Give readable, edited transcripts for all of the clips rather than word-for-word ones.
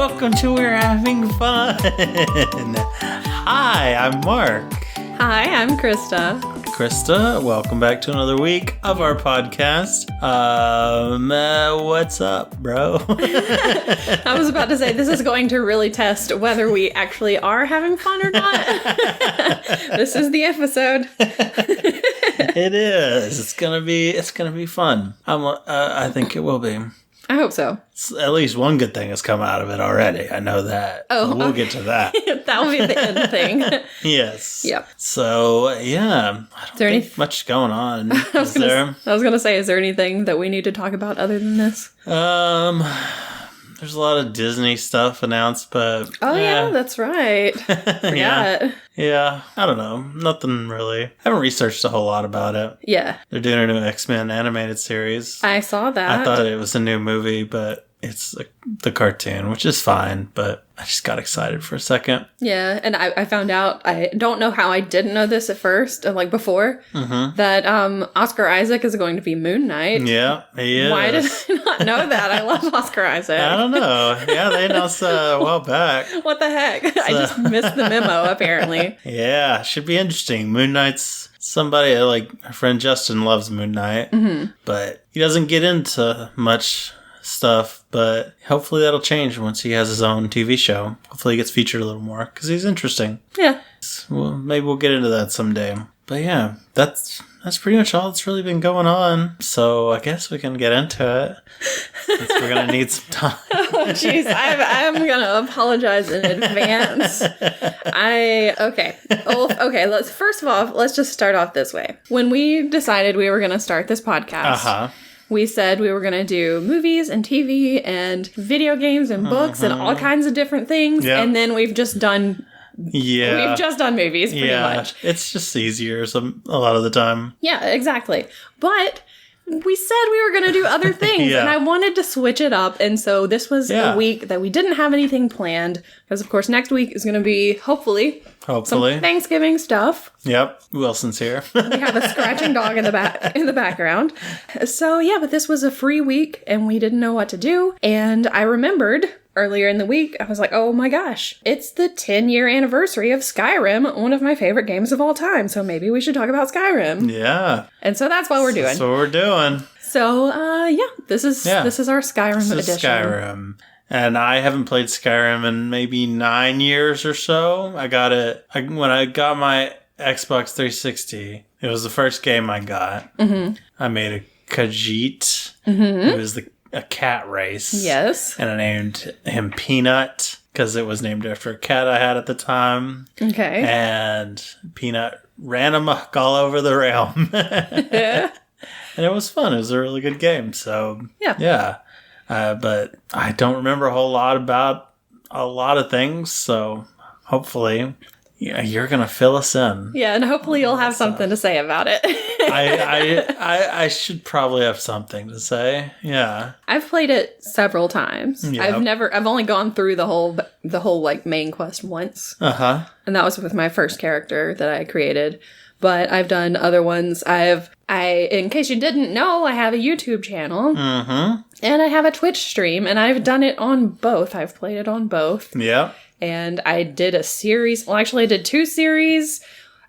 welcome to We're Having Fun. Hi, I'm Mark. Hi, I'm Krista. Krista, welcome back to another week of our podcast. What's up, bro? I was about to say, this is going to really test whether we actually are having fun or not. This is the episode. It is. It's gonna be fun. I think it will be. I hope so. At least one good thing has come out of it already. I know that. Oh, we'll get to that. That'll be the end thing. Yes. Yep. So, yeah. I don't think much going on. I was going to say, is there anything that we need to talk about other than this? There's a lot of Disney stuff announced, but... Oh, yeah, that's right. Forgot. Yeah, I don't know. Nothing really. I haven't researched a whole lot about it. Yeah. They're doing a new X-Men animated series. I saw that. I thought it was a new movie, but it's the cartoon, which is fine, but I just got excited for a second. Yeah, and I found out, I don't know how I didn't know this at first, before, that Oscar Isaac is going to be Moon Knight. Yeah, he is. Why did I not know that? I love Oscar Isaac. I don't know. Yeah, they announced a while back. What the heck? I just missed the memo, apparently. Yeah, should be interesting. Moon Knight's somebody, like, our friend Justin loves Moon Knight, but he doesn't get into much stuff, but hopefully that'll change once he has his own TV show. Hopefully he gets featured a little more, because he's interesting. Yeah. Well, maybe we'll get into that someday. But yeah, that's pretty much all that's really been going on. So I guess we can get into it. Since we're going to need some time. Oh, jeez. I'm going to apologize in advance. Okay. First of all, let's just start off this way. When we decided we were going to start this podcast, we said we were going to do movies and TV and video games and books and all kinds of different things. Yep. And then we've just done... Yeah. We've just done movies, pretty much. It's just easier a lot of the time. Yeah, exactly. But we said we were going to do other things, and I wanted to switch it up. And so this was a week that we didn't have anything planned, because, of course, next week is going to be, hopefully, some Thanksgiving stuff. Yep, Wilson's here. We have a scratching dog in the background. So, yeah, but this was a free week, and we didn't know what to do. And I remembered... earlier in the week, I was like, oh my gosh, it's the 10-year anniversary of Skyrim, one of my favorite games of all time, so maybe we should talk about Skyrim. Yeah. And so that's what we're doing. That's what we're doing. So, this is our Skyrim edition. Skyrim. And I haven't played Skyrim in maybe 9 years or so. I got it, when I got my Xbox 360, it was the first game I got. Mm-hmm. I made a Khajiit. Mm-hmm. It was a cat race. Yes. And I named him Peanut because it was named after a cat I had at the time. Okay. And Peanut ran amok all over the realm. Yeah. And it was fun. It was a really good game. So, yeah. But I don't remember a whole lot about a lot of things. So, hopefully... yeah, you're going to fill us in. Yeah, and hopefully you'll have something to say about it. I should probably have something to say. Yeah. I've played it several times. Yep. I've only gone through the whole like main quest once. Uh-huh. And that was with my first character that I created. But I've done other ones. In case you didn't know, I have a YouTube channel. Mm-hmm. And I have a Twitch stream, and I've done it on both. I've played it on both. Yeah. And I did a series. Well, actually, I did 2 series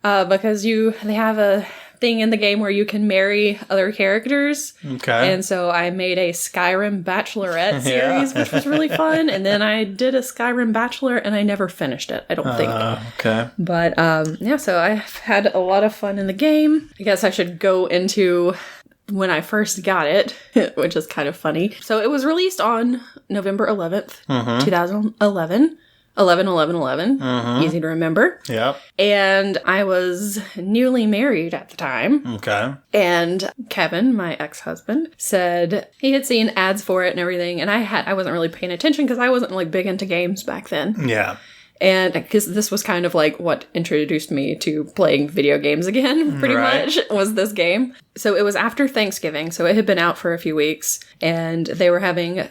because they have a thing in the game where you can marry other characters. Okay. And so I made a Skyrim Bachelorette series, which was really fun. And then I did a Skyrim Bachelor, and I never finished it, I don't think. Okay. But, so I've had a lot of fun in the game. I guess I should go into... when I first got it, which is kind of funny. So it was released on November 11th, 2011. 11/11/11. Easy to remember. Yep. And I was newly married at the time. Okay. And Kevin, my ex-husband, said he had seen ads for it and everything. And I wasn't really paying attention because I wasn't like big into games back then. Yeah. And because this was kind of like what introduced me to playing video games again, pretty much, was this game. So it was after Thanksgiving, so it had been out for a few weeks, and they were having,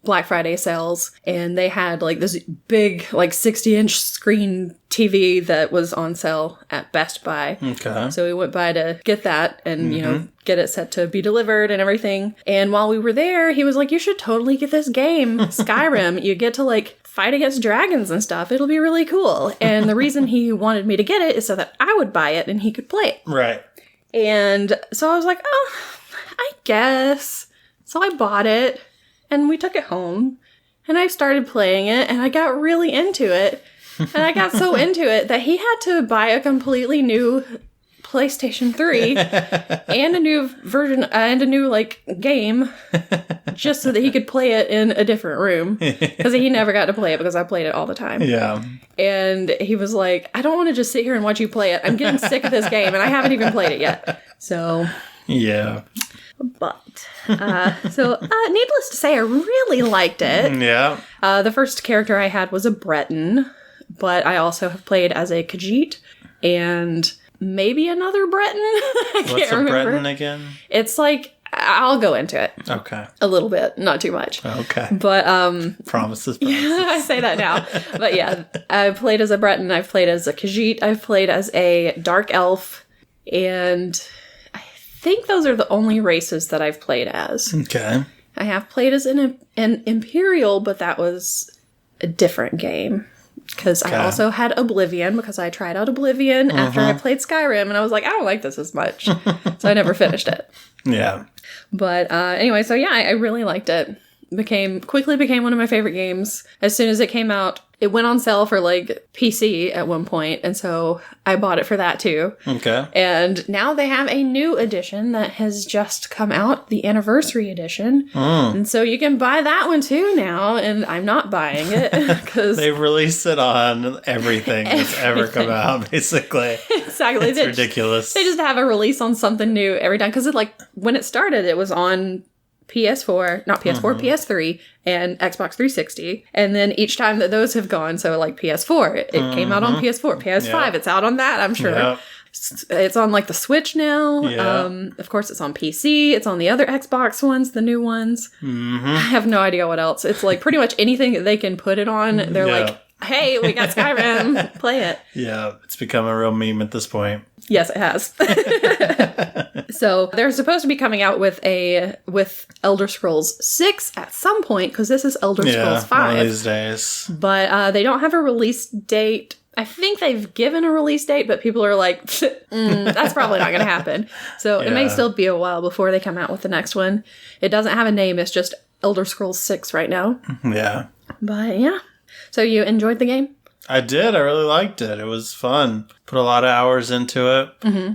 Black Friday sales, and they had, like, this big, like, 60-inch screen TV that was on sale at Best Buy. Okay. So we went by to get that and, get it set to be delivered and everything. And while we were there, he was like, you should totally get this game, Skyrim. You get to, like, fight against dragons and stuff. It'll be really cool. And the reason he wanted me to get it is so that I would buy it and he could play it. Right. And so I was like, oh, I guess. So I bought it, and we took it home, and I started playing it, and I got really into it. And I got so into it that he had to buy a completely new PlayStation 3 and a new version and a new, like, game just so that he could play it in a different room. Because he never got to play it because I played it all the time. Yeah. And he was like, I don't want to just sit here and watch you play it. I'm getting sick of this game, and I haven't even played it yet. So... Yeah. But, needless to say, I really liked it. Yeah. The first character I had was a Breton, but I also have played as a Khajiit and maybe another Breton. What's a Breton again? It's like, I'll go into it. Okay. A little bit, not too much. Okay. But, Promises. Yeah, I say that now. But yeah, I've played as a Breton, I've played as a Khajiit, I've played as a Dark Elf, and... I think those are the only races that I've played as. Okay. I have played as an Imperial, but that was a different game. Because I also had Oblivion, because I tried out Oblivion after I played Skyrim, and I was like, I don't like this as much. So I never finished it. Yeah. But anyway, so yeah, I really liked it. Quickly became one of my favorite games. As soon as it came out, it went on sale for, like, PC at one point, and so I bought it for that too. Okay. And now they have a new edition that has just come out, the Anniversary Edition. And so you can buy that one too now, and I'm not buying it because... They've released it on everything that's ever come out, basically. Exactly. It's ridiculous. They just have a release on something new every time, because when it started, it was on... PS3, and Xbox 360. And then each time that those have gone, so like PS4, it came out on PS4. PS5, it's out on that, I'm sure. Yep. It's on like the Switch now. Yep. Of course, it's on PC. It's on the other Xbox ones, the new ones. I have no idea what else. It's like pretty much anything that they can put it on. They're like, hey, we got Skyrim, play it. Yeah, it's become a real meme at this point. Yes, it has. So they're supposed to be coming out with Elder Scrolls 6 at some point, because this is Elder Scrolls 5. One of these days. But they don't have a release date. I think they've given a release date, but people are like, that's probably not going to happen. So it may still be a while before they come out with the next one. It doesn't have a name. It's just Elder Scrolls 6 right now. Yeah. But yeah. So you enjoyed the game? I did. I really liked it. It was fun. Put a lot of hours into it.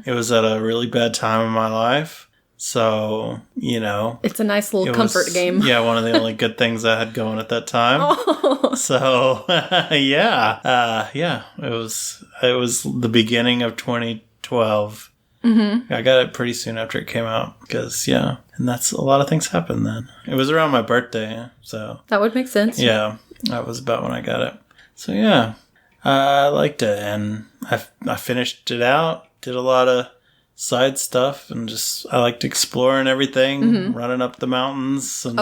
It was at a really bad time in my life. So, it's a nice little comfort game. Yeah, one of the only good things I had going at that time. Oh. So, yeah. It was the beginning of 2012. I got it pretty soon after it came out because, and that's a lot of things happened then. It was around my birthday, so. That would make sense. Yeah, that was about when I got it. So, yeah, I liked it, and I finished it out, did a lot of side stuff, and I liked exploring everything, running up the mountains. And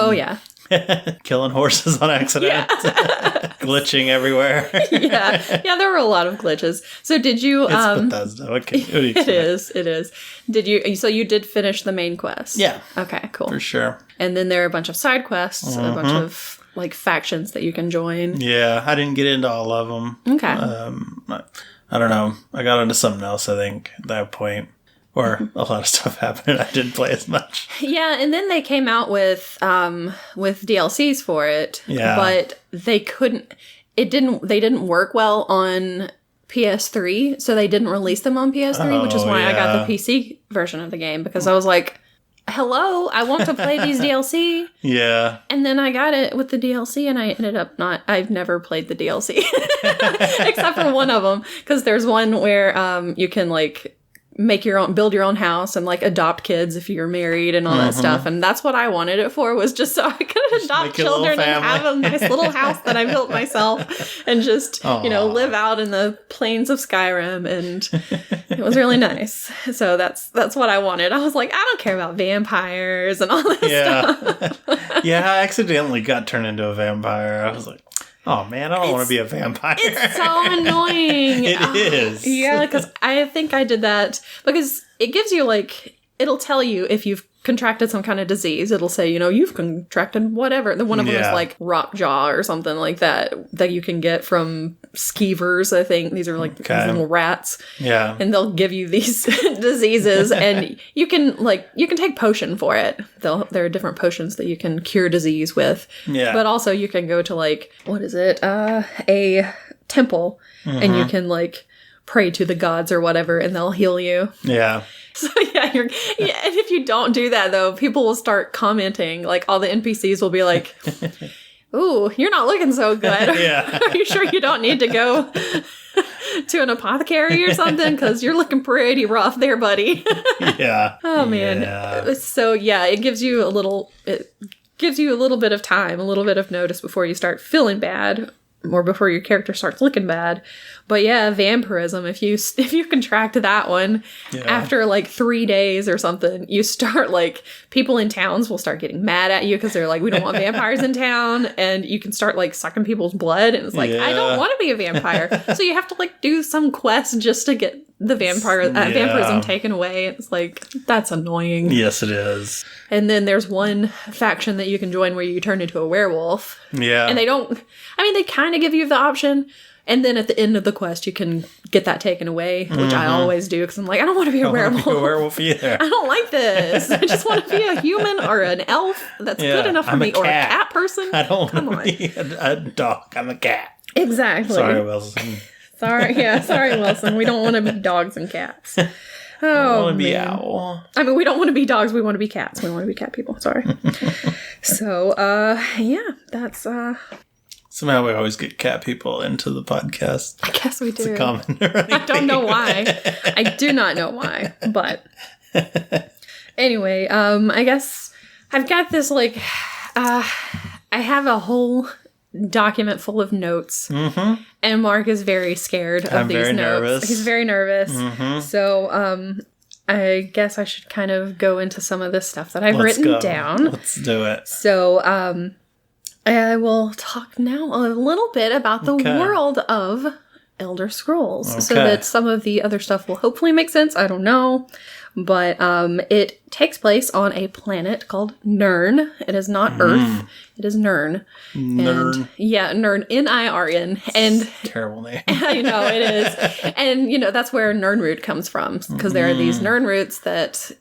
killing horses on accident. Glitching everywhere. Yeah, there were a lot of glitches. So did you... It's Bethesda. Okay. It is. So you did finish the main quest? Yeah. Okay, cool. For sure. And then there are a bunch of side quests, a bunch of... like factions that you can join. Yeah, I didn't get into all of them. Okay. I don't know. I got into something else, I think, at that point. Or a lot of stuff happened. I didn't play as much. Yeah, and then they came out with DLCs for it. Yeah. But they didn't work well on PS3, so they didn't release them on PS3, which is why I got the PC version of the game, because I was like, hello, I want to play these DLC. Yeah. And then I got it with the DLC, and I ended up I've never played the DLC. Except for one of them, because there's one where you can, like, build your own house and like adopt kids if you're married and all that stuff. And that's what I wanted it for, was just so I could adopt children and have a nice little house that I built myself and just, live out in the plains of Skyrim. And it was really nice. So that's what I wanted. I was like, I don't care about vampires and all this stuff. Yeah, I accidentally got turned into a vampire. I was like, oh man, I don't want to be a vampire. It's so annoying. It is. Yeah, because I think I did that because it gives you it'll tell you if you've contracted some kind of disease. It'll say, you've contracted whatever. The one of them is like rock jaw or something like that you can get from skeevers, I think. These are like these little rats. Yeah. And they'll give you these diseases and you can take potion for it. There are different potions that you can cure disease with. Yeah. But also you can go to what is it? A temple and you can pray to the gods or whatever and they'll heal you. Yeah. So and if you don't do that though, people will start commenting. All the NPCs will be like, "Ooh, you're not looking so good. Yeah. Are you sure you don't need to go to an apothecary or something? Because you're looking pretty rough there, buddy." Yeah. Oh man. Yeah. So it gives you a little bit of time, a little bit of notice before you start feeling bad. Or before your character starts looking bad. But yeah, vampirism, if you contract that one, after 3 days or something, you start people in towns will start getting mad at you because they're like, we don't want vampires in town. And you can start sucking people's blood. And it's I don't want to be a vampire. So you have to do some quest just to get the vampirism taken away. It's that's annoying. Yes, it is. And then there's one faction that you can join where you turn into a werewolf. Yeah. And they kind of give you the option. And then at the end of the quest, you can get that taken away, which I always do because I'm I don't want to be a werewolf. I don't want to be a werewolf either. I don't like this. I just want to be a human or an elf. That's good enough for me. Or a cat person. I don't want to be a dog. I'm a cat. Exactly. Sorry, Wilson. Sorry, Wilson. We don't want to be dogs and cats. I want to be owl. I mean, we don't want to be dogs. We want to be cats. We want to be cat people. Sorry. So, that's... Somehow we always get cat people into the podcast. I guess we do. It's a common I don't know why. I do not know why. But anyway, I guess I've got this I have a whole document full of notes. Mm-hmm. And Mark is very scared of these notes. Nervous. He's very nervous. Mm-hmm. So I guess I should kind of go into some of this stuff that I've written down. Let's do it. So I will talk now a little bit about the world of Elder Scrolls. Okay. So that some of the other stuff will hopefully make sense. I don't know. But it takes place on a planet called Nirn. It is not Earth. It is Nirn. Nirn. Nirn. N-I-R-N. And terrible name. I know, it is. And, that's where Nirnroot comes from. Because there are these Nirnroots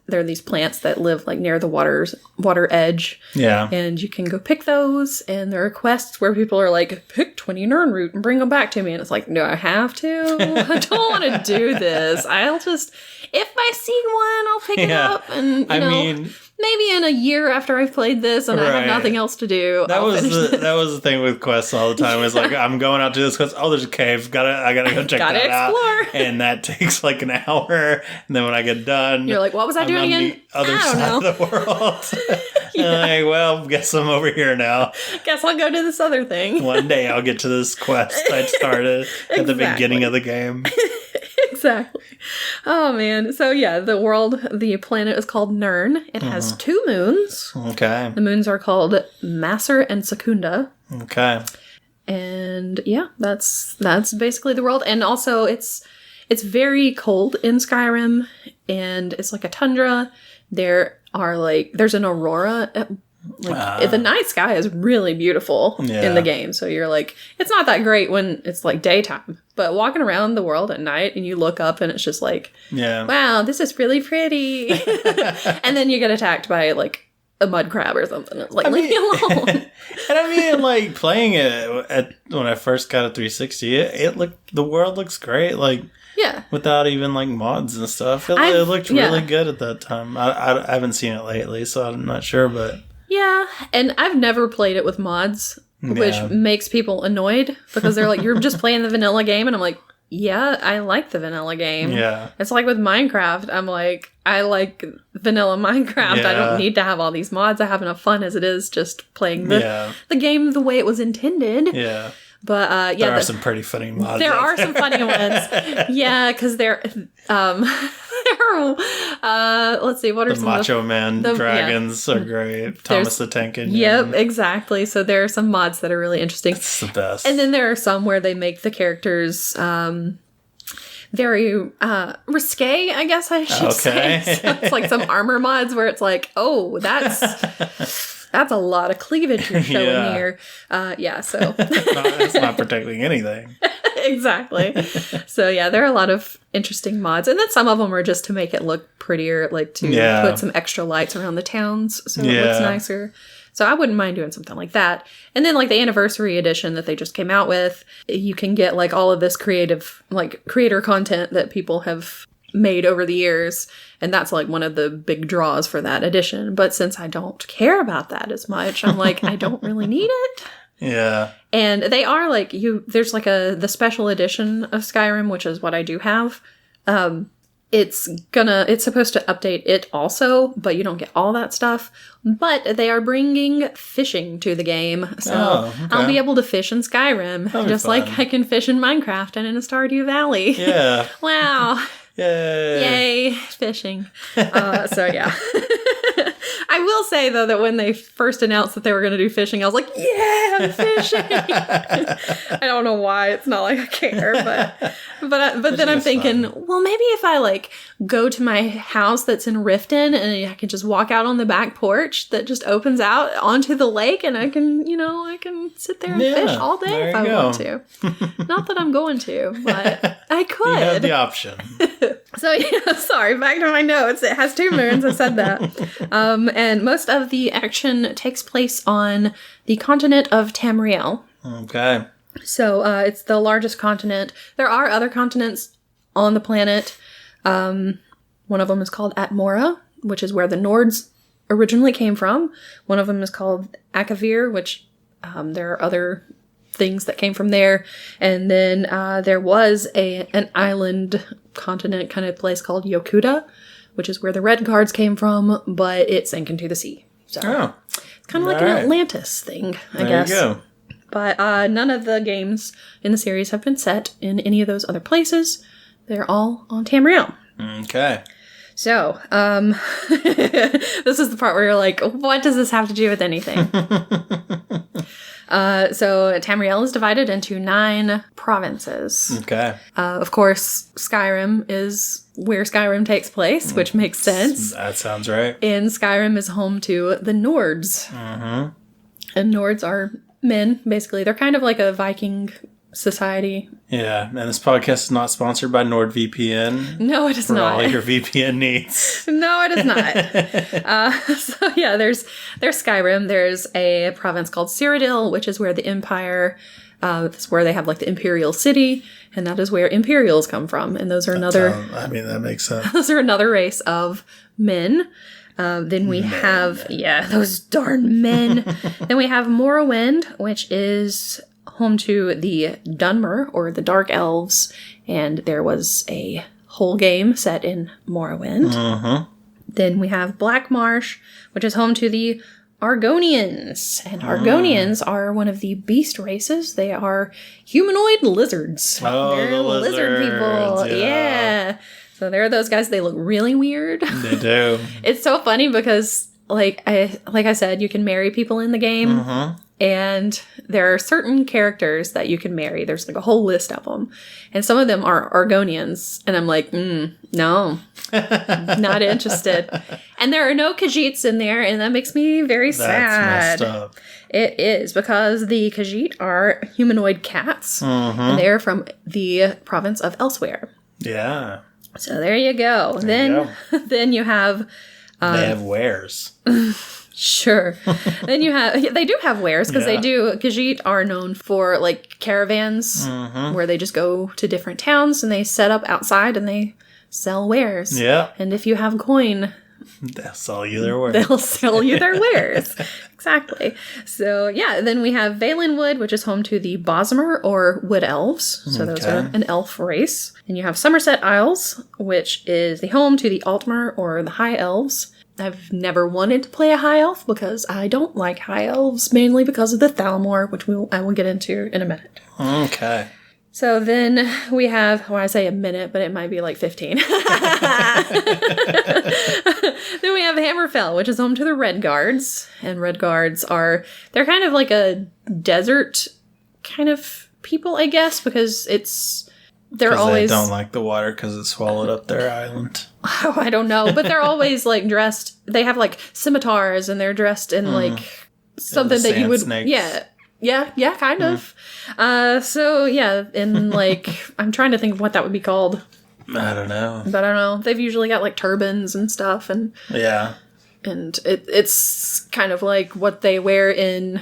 there are these plants that live, near the water edge. Yeah. And you can go pick those. And there are quests where people are like, pick 20 Nirnroot and bring them back to me. And it's like, do I have to? I don't want to do this. I'll just... If I see one, I'll pick it up. And, maybe in a year after I've played this and I have nothing else to do, that was the thing with quests all the time. Is I'm going out to this quest. Oh, there's a cave. I gotta go check that out. And that takes an hour. And then when I get done, you're like, what was I doing again? The other side of the world. Well, guess I'm over here now. Guess I'll go do this other thing. One day I'll get to this quest I started at the beginning of the game. Exactly. Oh, man. So, the planet is called Nirn. It has 2 moons. Okay. The moons are called Masser and Secunda. Okay. And, that's basically the world. And also, it's very cold in Skyrim, and it's like a tundra. There's an aurora. The night sky is really beautiful in the game. So you're it's not that great when it's daytime. But walking around the world at night and you look up and it's just wow, this is really pretty. And then you get attacked by a mud crab or something. It's leave me alone. And I mean, playing it when I first got a 360, the world looks great. Without even mods and stuff. It looked really good at that time. I haven't seen it lately, so I'm not sure, but... Yeah, and I've never played it with mods, which makes people annoyed because they're you're just playing the vanilla game, and I'm like, Yeah, I like the vanilla game. Yeah. It's like with Minecraft. I'm like, I like vanilla Minecraft. Yeah. I don't need to have all these mods. I have enough fun as it is just playing the game the way it was intended. Yeah. But there are some pretty funny mods. There are some funny ones. Yeah, because let's see, what are the Macho Man dragons are great. Thomas the Tank Engine. Yep, exactly. So there are some mods that are really interesting. It's the best. And then there are some where they make the characters very risque, I guess I should say. So it's like some armor mods where it's like, oh, that's a lot of cleavage you're showing here. So. It's not protecting anything. Exactly. So, yeah, there are a lot of interesting mods. And then some of them are just to make it look prettier, like to put some extra lights around the towns so it looks nicer. So I wouldn't mind doing something like that. And then, like, the anniversary edition that they just came out with, you can get, like, all of this creator content that people have made over the years, and that's like one of the big draws for that edition. But since I don't care about that as much, I'm like, I don't really need it. Yeah. And they are like, there's like the special edition of Skyrim, which is what I do have. It's supposed to update it also, but you don't get all that stuff. But they are bringing fishing to the game, so I'll be able to fish in Skyrim, just like I can fish in Minecraft and in a Stardew Valley. Yeah. Wow. Yay, fishing. So yeah. I will say though that when they first announced that they were going to do fishing, I was like, yeah, fishing. I don't know why. It's not like I care, but then I'm thinking, well, maybe if I like go to my house that's in Riften and I can just walk out on the back porch that just opens out onto the lake, and I can sit there and fish all day if I want to. Not that I'm going to, but I could. You have the option. So yeah, sorry, back to my notes. It has 2 moons, I said that. And most of the action takes place on the continent of Tamriel. Okay. So it's the largest continent. There are other continents on the planet. One of them is called Atmora, which is where the Nords originally came from. One of them is called Akavir, which there are other things that came from there. And then there was an island continent kind of place called Yokuda, which is where the red guards came from, but it sank into the sea. So it's kind of like an Atlantis thing, I guess. There you go. But none of the games in the series have been set in any of those other places. They're all on Tamriel. Okay. So, this is the part where you're like, what does this have to do with anything? So Tamriel is divided into 9 provinces. Okay. Of course, Skyrim is where Skyrim takes place, which makes sense. That sounds right. And Skyrim is home to the Nords. Mm-hmm. And Nords are men, basically. They're kind of like a Viking society. Yeah, and this podcast is not sponsored by NordVPN. No, it is for not. all your VPN needs. No, it is not. So yeah, there's Skyrim. There's a province called Cyrodiil, which is where the Empire, that's where they have like the Imperial City, and that is where Imperials come from. And those are that makes sense. Those are another race of men. Then we have, those darn men. Then we have Morrowind, which is home to the Dunmer, or the Dark Elves, and there was a whole game set in Morrowind. Uh-huh. Then we have Black Marsh, which is home to the Argonians, and Argonians are one of the beast races. They are humanoid lizards. Oh, they're the lizard people. Yeah. So there are those guys. They look really weird. They do. It's so funny because, like I said, you can marry people in the game. Uh-huh. And there are certain characters that you can marry. There's like a whole list of them. And some of them are Argonians. And I'm like, no, not interested. And there are no Khajiits in there. And that makes me very sad. That's messed up. It is, because the Khajiit are humanoid cats. And they're from the province of Elsewhere. Yeah. So there you go. Then you have... they have wares. Sure. Then they do have wares, because Khajiit are known for like caravans where they just go to different towns and they set up outside and they sell wares. Yeah. And if you have coin, They'll sell you their wares. They'll sell you their wares. Exactly. So, yeah, then we have Valenwood, which is home to the Bosmer or Wood Elves. So those are an elf race. And you have Somerset Isles, which is the home to the Altmer or the High Elves. I've never wanted to play a High Elf because I don't like High Elves, mainly because of the Thalmor, which I will get into in a minute. Okay. So then we have, I say a minute, but it might be like 15. Then we have Hammerfell, which is home to the Red Guards. And Red Guards they're kind of like a desert kind of people, I guess, because they're always... they don't like the water because it swallowed up their island. Oh, I don't know. But they're always like dressed, they have like scimitars and they're dressed in like something that you would... Snakes. Yeah, kind of. So, yeah, in, like, I'm trying to think of what that would be called. I don't know. But I don't know. They've usually got, like, turbans and stuff. And yeah. And it's kind of like what they wear in,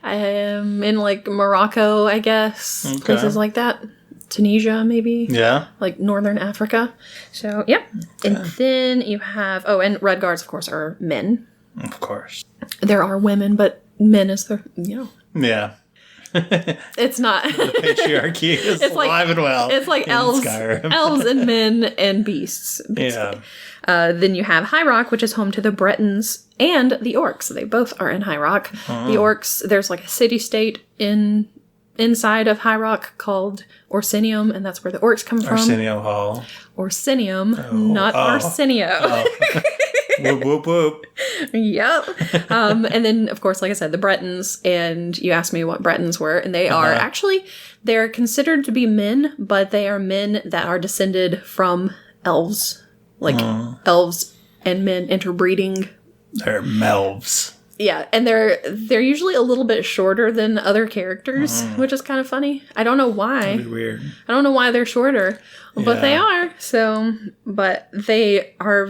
like, Morocco, I guess. Okay. Places like that. Tunisia, maybe. Yeah. Like, northern Africa. So, yeah. Okay. And then you have... Oh, and Red Guards, of course, are men. Of course. There are women, but... Men is the, Yeah. It's not. The patriarchy is alive and well. It's like elves and men and beasts, basically. Yeah. Then you have High Rock, which is home to the Bretons and the Orcs. They both are in High Rock. Oh. The Orcs, there's like a city-state inside of High Rock called Orsinium, and that's where the Orcs come from. Orsinium Hall. Orsinium, not Arsenio. Oh. Whoop, whoop, whoop. Yep. And then, of course, like I said, the Bretons, and you asked me what Bretons were, and they are actually, they're considered to be men, but they are men that are descended from elves. Like, elves and men interbreeding. They're melves. Yeah, and they're usually a little bit shorter than other characters, which is kind of funny. I don't know why. That'd be weird. I don't know why they're shorter, but they are. So, but they are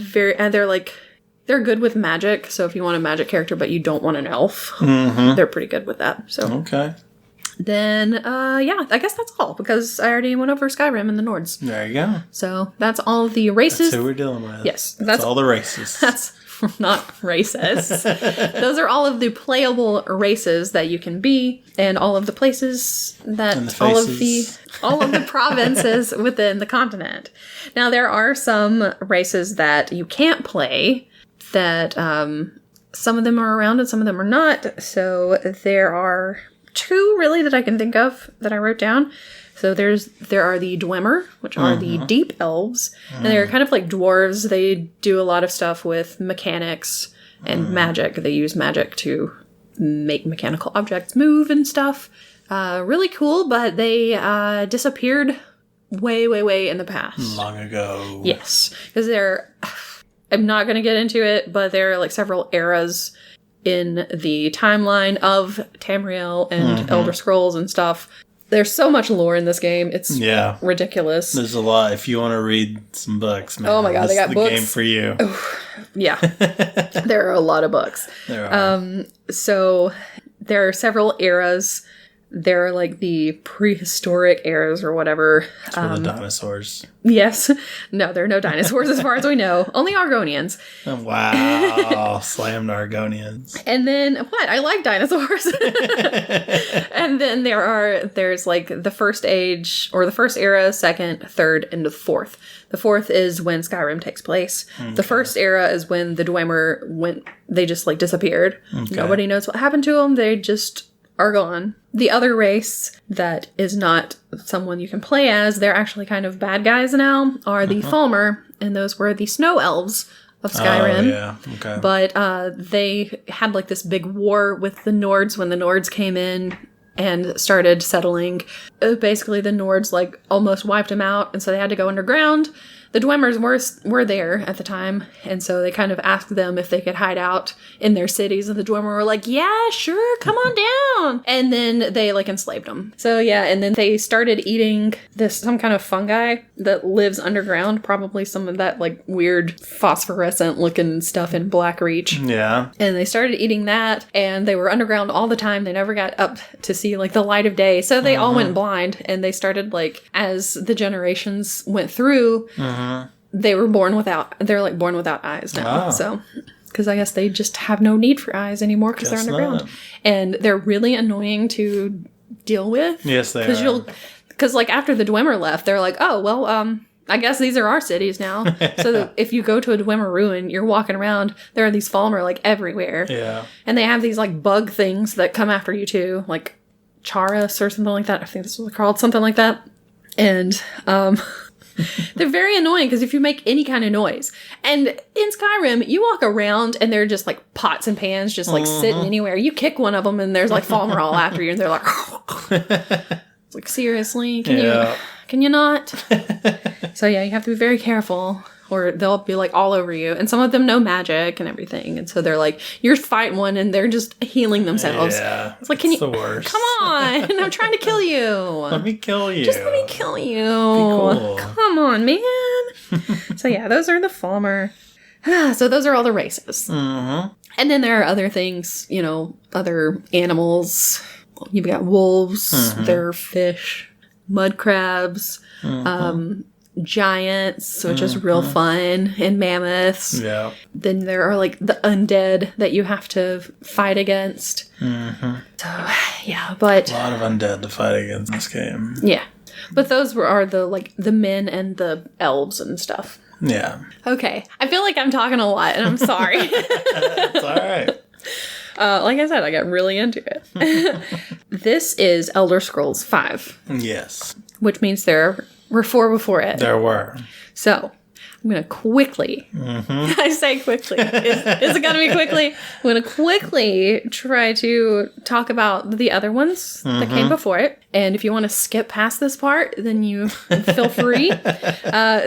they're good with magic. So if you want a magic character, but you don't want an elf, they're pretty good with that. So okay. Then, I guess that's all because I already went over Skyrim and the Nords. There you go. So that's all the races. That's who we're dealing with. Yes, that's all the races. That's not races. Those are all of the playable races that you can be, and all of the places that all of the provinces within the continent. Now there are some races that you can't play. That some of them are around and some of them are not. So there are two really that I can think of that I wrote down. So there are the Dwemer, which are the deep elves, and they're kind of like dwarves. They do a lot of stuff with mechanics and magic. They use magic to make mechanical objects move and stuff. Really cool, but they disappeared way, way, way in the past. Long ago. Yes, because I'm not going to get into it, but there are like several eras in the timeline of Tamriel and Elder Scrolls and stuff. There's so much lore in this game. It's ridiculous. There's a lot. If you want to read some books, man, oh my god, they got books. This is the game for you. Yeah. There are a lot of books. There are. So there are several eras. There are like the prehistoric eras or whatever. That's for the dinosaurs. Yes. No, there are no dinosaurs as far as we know. Only Argonians. Oh, wow. Slammed Argonians. And then, what? I like dinosaurs. And then there's like the first age, or the first era, second, third, and the fourth. The fourth is when Skyrim takes place. Okay. The first era is when the Dwemer they just like disappeared. Okay. Nobody knows what happened to them. They just are gone. The other race that is not someone you can play as, they're actually kind of bad guys now, are the Falmer, and those were the snow elves of Skyrim. Oh, yeah. Okay. But they had like this big war with the Nords when the Nords came in and started settling. Basically, the Nords like almost wiped them out, and so they had to go underground. The Dwemers were there at the time, and so they kind of asked them if they could hide out in their cities, and the Dwemer were like, yeah, sure, come on down. And then they like enslaved them. So yeah, and then they started eating some kind of fungi that lives underground, probably some of that like weird phosphorescent looking stuff in Blackreach. Yeah. And they started eating that, and they were underground all the time. They never got up to see like the light of day. So they all went blind, and they started like, as the generations went through, they're born without eyes now. So, because I guess they just have no need for eyes anymore because they're underground. Not. And they're really annoying to deal with. Yes, they are. Because, like, after the Dwemer left, they're like, oh, well, I guess these are our cities now. So if you go to a Dwemer ruin, you're walking around, there are these Falmer, like, everywhere. Yeah. And they have these, like, bug things that come after you, too. Like, Charas or something like that. I think this was called something like that. And, they're very annoying because if you make any kind of noise. And in Skyrim, you walk around and they're just like pots and pans just like sitting anywhere. You kick one of them and there's like Falmer all after you and they're like... It's like, seriously? Can you not? So yeah, you have to be very careful or they'll be like all over you. And some of them know magic and everything. And so they're like, you're fighting one and they're just healing themselves. Yeah, it's like, can you... the worst. Come on. I'm trying to kill you. Let me kill you. Just let me kill you. Be cool. Come on, man. So yeah, those are the Falmer. So those are all the races. Mm-hmm. And then there are other things, other animals. You've got wolves, there are fish, mud crabs, giants, which is real fun, and mammoths. Yeah. Then there are like the undead that you have to fight against. Mm-hmm. So yeah, but a lot of undead to fight against in this game. Yeah, but those are the men and the elves and stuff. Yeah. Okay, I feel like I'm talking a lot, and I'm sorry. It's all right. Like I said, I got really into it. This is Elder Scrolls V. Yes. Which means there were 4 before it. There were. So, I'm going to quickly, I say quickly, is it going to be quickly? I'm going to quickly try to talk about the other ones that came before it. And if you want to skip past this part, then you feel free.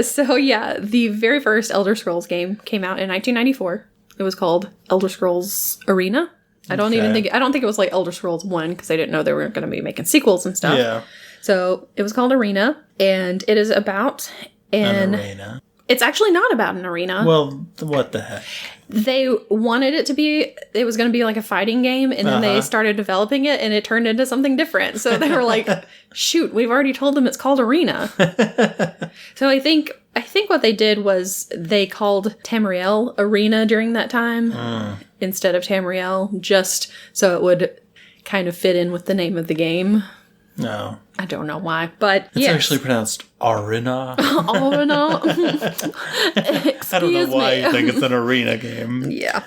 So yeah, the very first Elder Scrolls game came out in 1994. It was called Elder Scrolls Arena. I don't think it was like Elder Scrolls 1 because they didn't know they were going to be making sequels and stuff. Yeah. So it was called Arena, and it is about an arena. It's actually not about an arena. Well, what the heck? They wanted it to be, it was going to be like a fighting game, and then they started developing it, and it turned into something different. So they were like, shoot, we've already told them it's called Arena. So I think what they did was they called Tamriel Arena during that time instead of Tamriel, just so it would kind of fit in with the name of the game. No. I don't know why, but it's actually pronounced Arena. Arena. I don't know why you think it's an arena game. Yeah.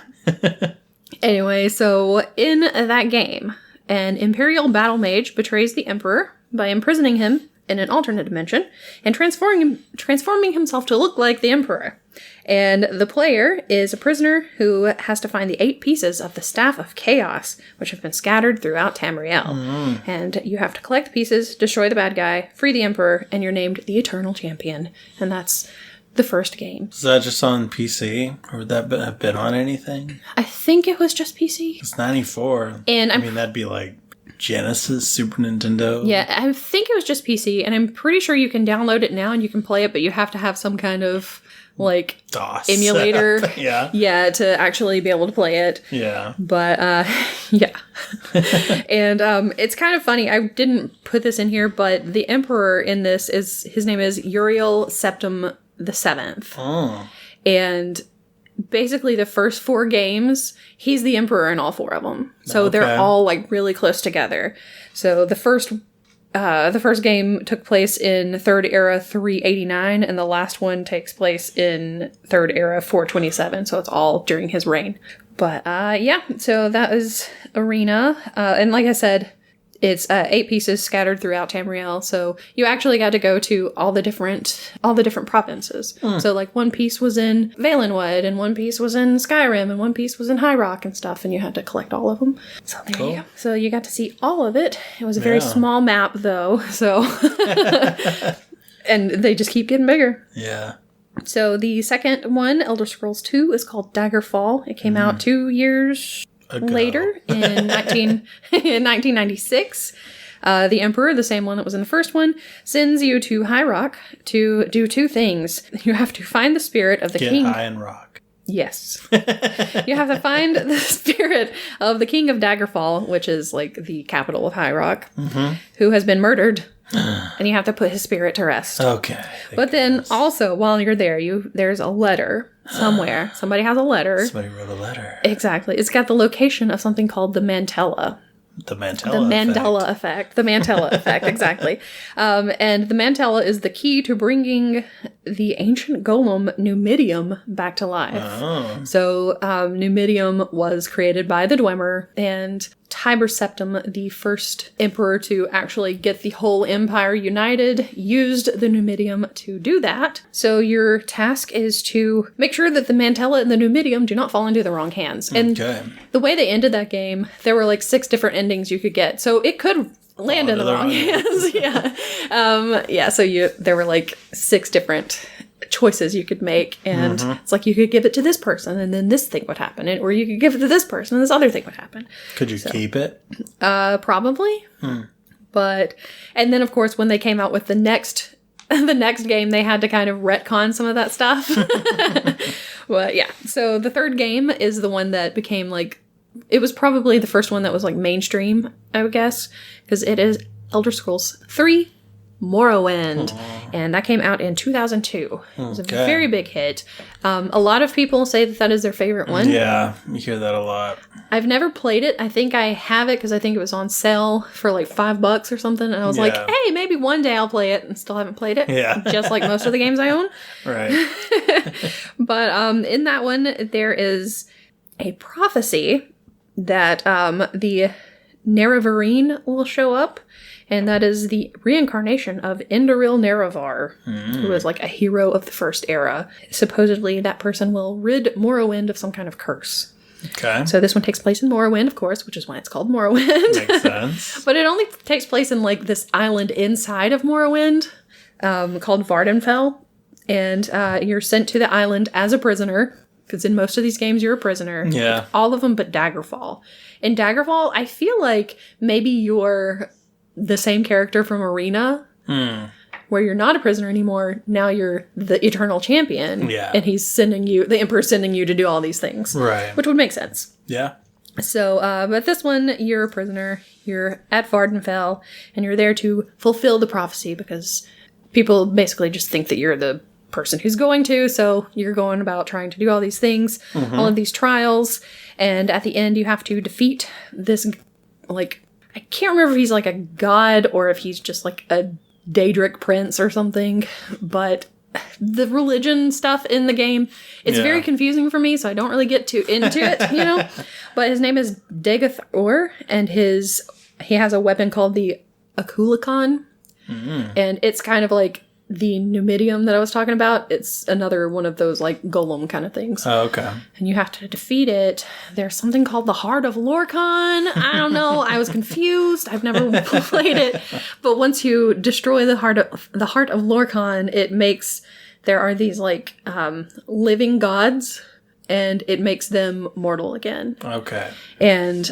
Anyway, so in that game, an Imperial battle mage betrays the Emperor by imprisoning him in an alternate dimension and transforming himself to look like the Emperor. And the player is a prisoner who has to find the 8 pieces of the Staff of Chaos, which have been scattered throughout Tamriel. And you have to collect the pieces, destroy the bad guy, free the Emperor, and you're named the Eternal Champion. And that's the first game. Is that just on PC? Or would that have been on anything? I think it was just PC. It's 94. And I mean, that'd be like Genesis, Super Nintendo. Yeah, I think it was just PC, and I'm pretty sure you can download it now and you can play it, but you have to have some kind of like DOS emulator. Yeah, to actually be able to play it. Yeah. But yeah. And it's kind of funny. I didn't put this in here, but the Emperor in this his name is Uriel Septim the Seventh. Oh. And basically the first 4 games, he's the Emperor in all 4 of them. So they're all like really close together. So the first game took place in 3rd Era 389, and the last one takes place in 3rd Era 427. So it's all during his reign. But yeah, so that is Arena. And like I said, it's 8 pieces scattered throughout Tamriel, so you actually got to go to all the different provinces. So like one piece was in Valenwood, and one piece was in Skyrim, and one piece was in High Rock and stuff, and you had to collect all of them. So there you go. So you got to see all of it. It was a very small map though, so and they just keep getting bigger. Yeah. So the second one, Elder Scrolls 2, is called Daggerfall. It came out 2 years later in 1996. The Emperor, the same one that was in the first one, sends you to High Rock to do 2 things. You have to find the spirit of the king. Get high and rock. Yes. You have to find the spirit of the king of Daggerfall, which is like the capital of High Rock, who has been murdered. And you have to put his spirit to rest. Okay. But then also, while you're there, there's a letter somewhere. Somebody has a letter. Somebody wrote a letter. Exactly. It's got the location of something called the Mantella. The Mandela effect. The Mantella effect, exactly. And the Mantella is the key to bringing the ancient golem Numidium back to life. Oh. So Numidium was created by the Dwemer, and Tiber Septim, the first emperor to actually get the whole empire united, used the Numidium to do that. So your task is to make sure that the Mantella and the Numidium do not fall into the wrong hands. And the way they ended that game, there were like 6 different endings you could get. So it could land in the wrong hands. So there were like 6 different choices you could make, and it's like you could give it to this person and then this thing would happen, or you could give it to this person and this other thing would happen. Could you keep it? Probably. But and then of course when they came out with the next game, they had to kind of retcon some of that stuff. Well, yeah. So the third game is the one that became like, it was probably the first one that was like mainstream, I would guess, because it is Elder Scrolls 3 Morrowind, and that came out in 2002. It was a very big hit. A lot of people say that is their favorite one. Yeah, you hear that a lot. I've never played it. I think I have it because I think it was on sale for like $5 or something, and I was like, hey, maybe one day I'll play it, and still haven't played it. Yeah. Just like most of the games I own. Right. But in that one, there is a prophecy that the Nerevarine will show up. And that is the reincarnation of Indoril Nerevar, who is like a hero of the first era. Supposedly, that person will rid Morrowind of some kind of curse. Okay. So this one takes place in Morrowind, of course, which is why it's called Morrowind. Makes sense. But it only takes place in like this island inside of Morrowind, called Vardenfell. And you're sent to the island as a prisoner, because in most of these games you're a prisoner. Yeah. All of them but Daggerfall. In Daggerfall, I feel like maybe you're the same character from Arena, where you're not a prisoner anymore. Now you're the eternal champion, and the Emperor's sending you to do all these things, right? Which would make sense. Yeah. So, but this one, you're a prisoner. You're at Vardenfell, and you're there to fulfill the prophecy because people basically just think that you're the person who's going to. So you're going about trying to do all these things, all of these trials, and at the end, you have to defeat this like. I can't remember if he's like a god or if he's just like a Daedric prince or something, but the religion stuff in the game, it's very confusing for me, so I don't really get too into it, you know? But his name is Degathor, and he has a weapon called the Akulikon, and it's kind of like the Numidium that I was talking about. It's another one of those like golem kind of things. Oh, okay. And you have to defeat it. There's something called the Heart of Lorkhan. I don't know. I was confused. I've never played it. But once you destroy the Heart of Lorkhan, there are these like living gods, and it makes them mortal again. Okay. And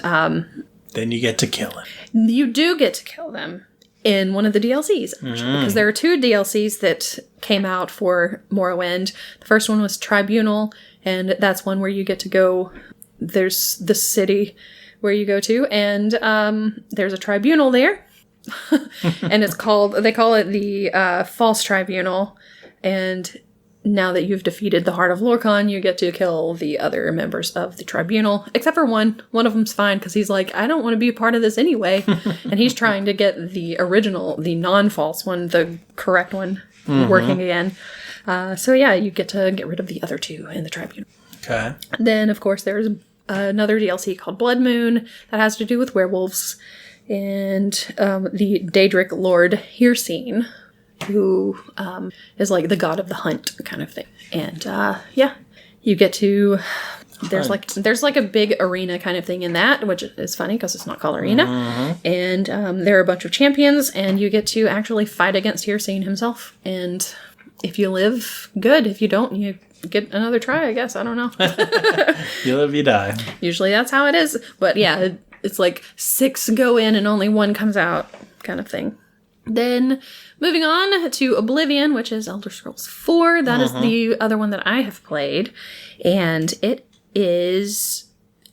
then you get to kill them. You do get to kill them. In one of the DLCs, actually, because there are 2 DLCs that came out for Morrowind. The first one was Tribunal, and that's one where you get to go. There's the city where you go to, and there's a tribunal there, and they call it the False Tribunal. And now that you've defeated the Heart of Lorkhan, you get to kill the other members of the tribunal, except for one. One of them's fine because he's like, I don't want to be a part of this anyway. And he's trying to get the original, the non-false one, the correct one, working again. So yeah, you get to get rid of the other 2 in the tribunal. Okay. Then, of course, there's another DLC called Blood Moon that has to do with werewolves. And the Daedric Lord Hircine, who is like the god of the hunt kind of thing. And you get to there's like a big arena kind of thing in that, which is funny because it's not called Arena. And there are a bunch of champions, and you get to actually fight against Hircine himself. And if you live, good. If you don't, you get another try, I guess. I don't know. You live, you die. Usually that's how it is. But yeah, it's like 6 go in and only 1 comes out kind of thing. Then moving on to Oblivion, which is Elder Scrolls 4. That is the other one that I have played. And it was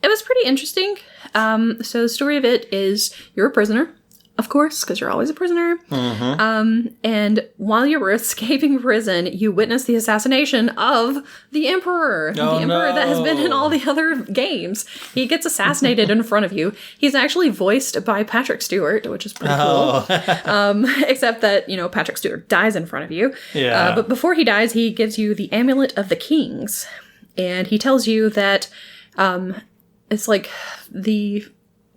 pretty interesting. So the story of it is you're a prisoner, of course, because you're always a prisoner. And while you were escaping prison, you witnessed the assassination of the Emperor. The Emperor that has been in all the other games. He gets assassinated in front of you. He's actually voiced by Patrick Stewart, which is pretty cool. Except that, Patrick Stewart dies in front of you. Yeah. But before he dies, he gives you the Amulet of the Kings. And he tells you that it's like the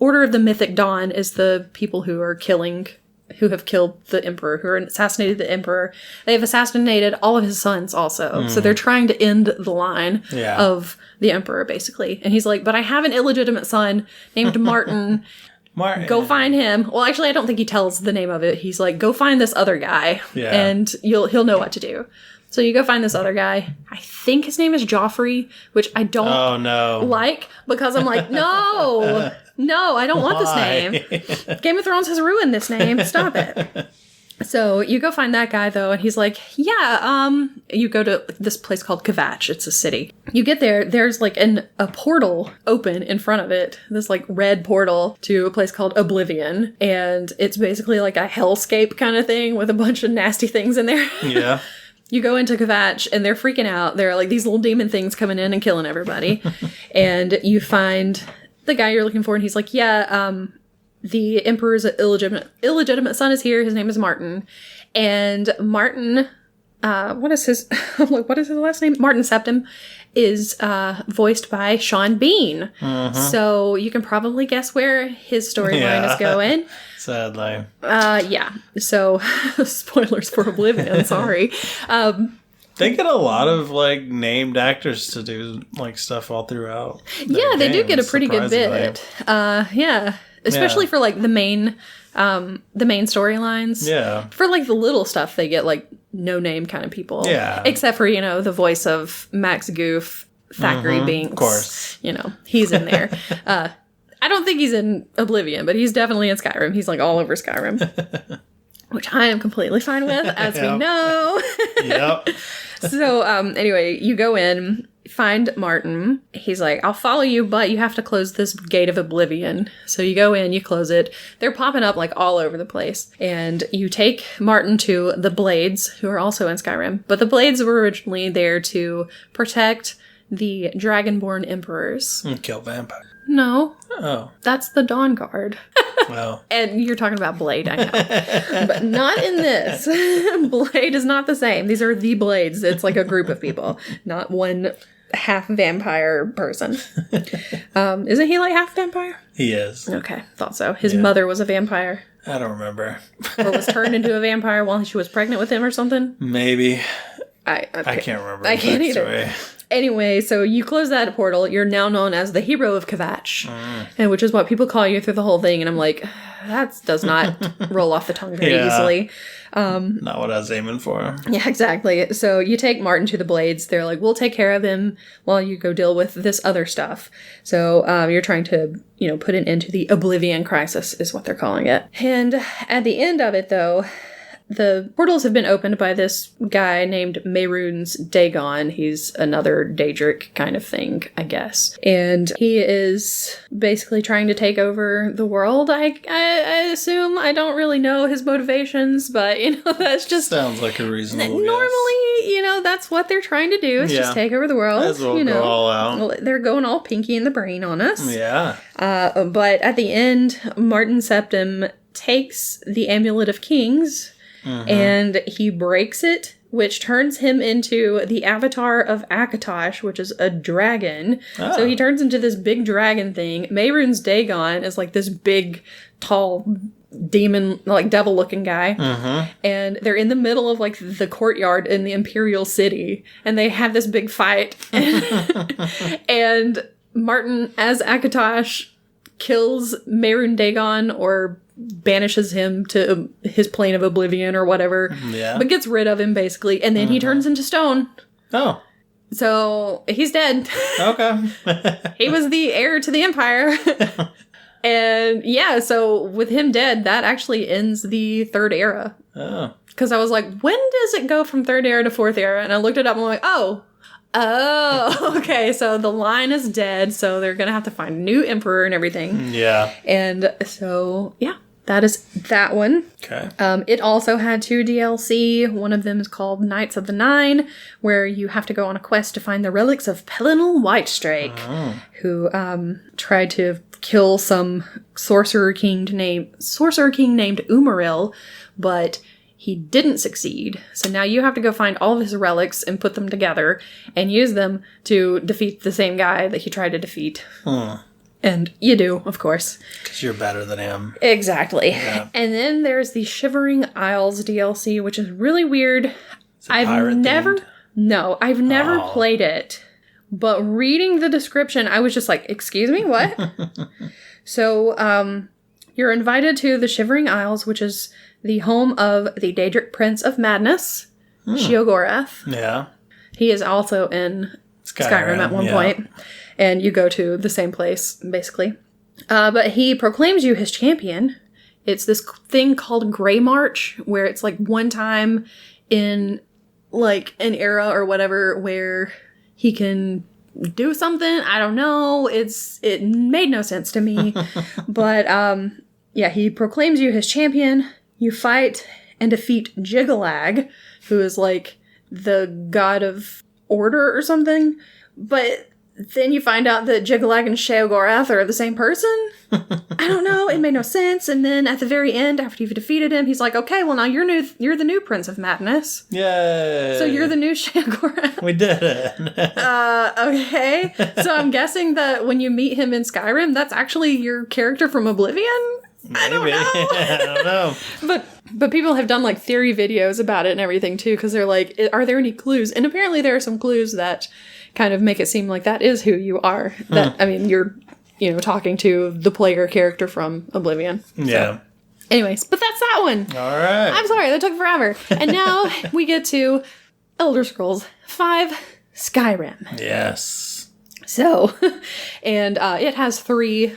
Order of the Mythic Dawn is the people who have killed the Emperor, who assassinated the Emperor. They've assassinated all of his sons also. So they're trying to end the line of the Emperor, basically. And he's like, but I have an illegitimate son named Martin. Go find him. Well, actually, I don't think he tells the name of it. He's like, go find this other guy, and he'll know what to do. So you go find this other guy. I think his name is Joffrey, which I don't like, because I'm like, no, I don't want this name. Game of Thrones has ruined this name. Stop it. So you go find that guy, though, and he's like, you go to this place called Kvatch. It's a city. You get there. There's like a portal open in front of it. This like red portal to a place called Oblivion. And it's basically like a hellscape kind of thing with a bunch of nasty things in there. Yeah. You go into Kvatch, and they're freaking out. There are like these little demon things coming in and killing everybody. And you find the guy you're looking for, and he's like, the Emperor's illegitimate son is here. His name is Martin. And Martin, what is his last name? Martin Septim is voiced by Sean Bean. So you can probably guess where his storyline is going. Sadly. So, spoilers for Oblivion, sorry. They get a lot of, like, named actors to do, like, stuff all throughout. They do get a pretty good bit. Especially for, like, the main storylines. Yeah. For, like, the little stuff, they get, like, no-name kind of people. Yeah. Except for, the voice of Max Goof, Thackeray Binks. Of course. He's in there. I don't think he's in Oblivion, but he's definitely in Skyrim. He's, like, all over Skyrim. Which I am completely fine with, as we know. Yep. So, anyway, you go in, find Martin. He's like, I'll follow you, but you have to close this gate of Oblivion. So you go in, you close it. They're popping up, like, all over the place. And you take Martin to the Blades, who are also in Skyrim. But the Blades were originally there to protect the Dragonborn Emperors. And kill vampires. No. Oh. That's the Dawn Guard. Well. And you're talking about Blade, I know. But not in this. Blade is not the same. These are the Blades. It's like a group of people, not one half vampire person. Isn't he like half vampire? He is. Okay, thought so. His mother was a vampire. I don't remember. Or was turned into a vampire while she was pregnant with him or something? Maybe. I can't remember. I can't either. Anyway, so you close that portal. You're now known as the hero of Kvatch, and which is what people call you through the whole thing. And I'm like, that does not roll off the tongue very easily. Not what I was aiming for. Yeah, exactly. So you take Martin to the Blades. They're like, we'll take care of him while you go deal with this other stuff. So you're trying to, put an end to the Oblivion crisis is what they're calling it. And at the end of it, though, the portals have been opened by this guy named Mehrunes Dagon. He's another Daedric kind of thing, I guess. And he is basically trying to take over the world, I assume. I don't really know his motivations, but, that's just... Sounds like a reasonable Normally, that's what they're trying to do, is just take over the world. As well go all out. They're going all Pinky in the Brain on us. Yeah. But at the end, Martin Septim takes the Amulet of Kings... and he breaks it, which turns him into the avatar of Akatosh, which is a dragon. Oh. So he turns into this big dragon thing. Mehrunes Dagon is like this big, tall demon, like devil-looking guy. And they're in the middle of like the courtyard in the Imperial City. And they have this big fight. And Martin, as Akatosh, kills Mehrunes Dagon or banishes him to his plane of oblivion or whatever. Yeah. But gets rid of him, basically. And then he turns into stone. Oh. So, he's dead. Okay. He was the heir to the Empire. And yeah, so with him dead, that actually ends the third era. Oh. Because I was like, when does it go from third era to fourth era? And I looked it up and I'm like, oh, okay. So the line is dead. So they're going to have to find a new emperor and everything. Yeah. And so, yeah, that is that one. Okay. It also had 2 DLC. One of them is called Knights of the Nine, where you have to go on a quest to find the relics of Pelinal Whitestrake, who tried to kill some sorcerer king named Umaril, but he didn't succeed. So now you have to go find all of his relics and put them together and use them to defeat the same guy that he tried to defeat. And you do, of course. Because you're better than him. Exactly. Yeah. And then there's the Shivering Isles DLC, which is really weird. I've never played it. But reading the description, I was just like, excuse me, what? So, you're invited to the Shivering Isles, which is the home of the Daedric Prince of Madness, Sheogorath. Yeah. He is also in Skyrim at one point. And you go to the same place, basically. But he proclaims you his champion. It's this thing called Grey March, where it's like one time in like an era or whatever where he can do something. I don't know. It made no sense to me. But yeah, he proclaims you his champion. You fight and defeat Jiggalag, who is like the god of order or something. But then you find out that Jiggalag and Sheogorath are the same person. I don't know. It made no sense. And then at the very end, after you've defeated him, he's like, okay, well now you're the new Prince of Madness. Yay. So you're the new Sheogorath. We did it. Okay. So I'm guessing that when you meet him in Skyrim, that's actually your character from Oblivion? Maybe. I don't know. But people have done like theory videos about it and everything too, because they're like, are there any clues? And apparently there are some clues that kind of make it seem like that is who you are. That I mean, you're talking to the player character from Oblivion. Yeah. So, anyways, but that's that one. All right. I'm sorry, that took forever. And now we get to Elder Scrolls V Skyrim. Yes. So, and it has 3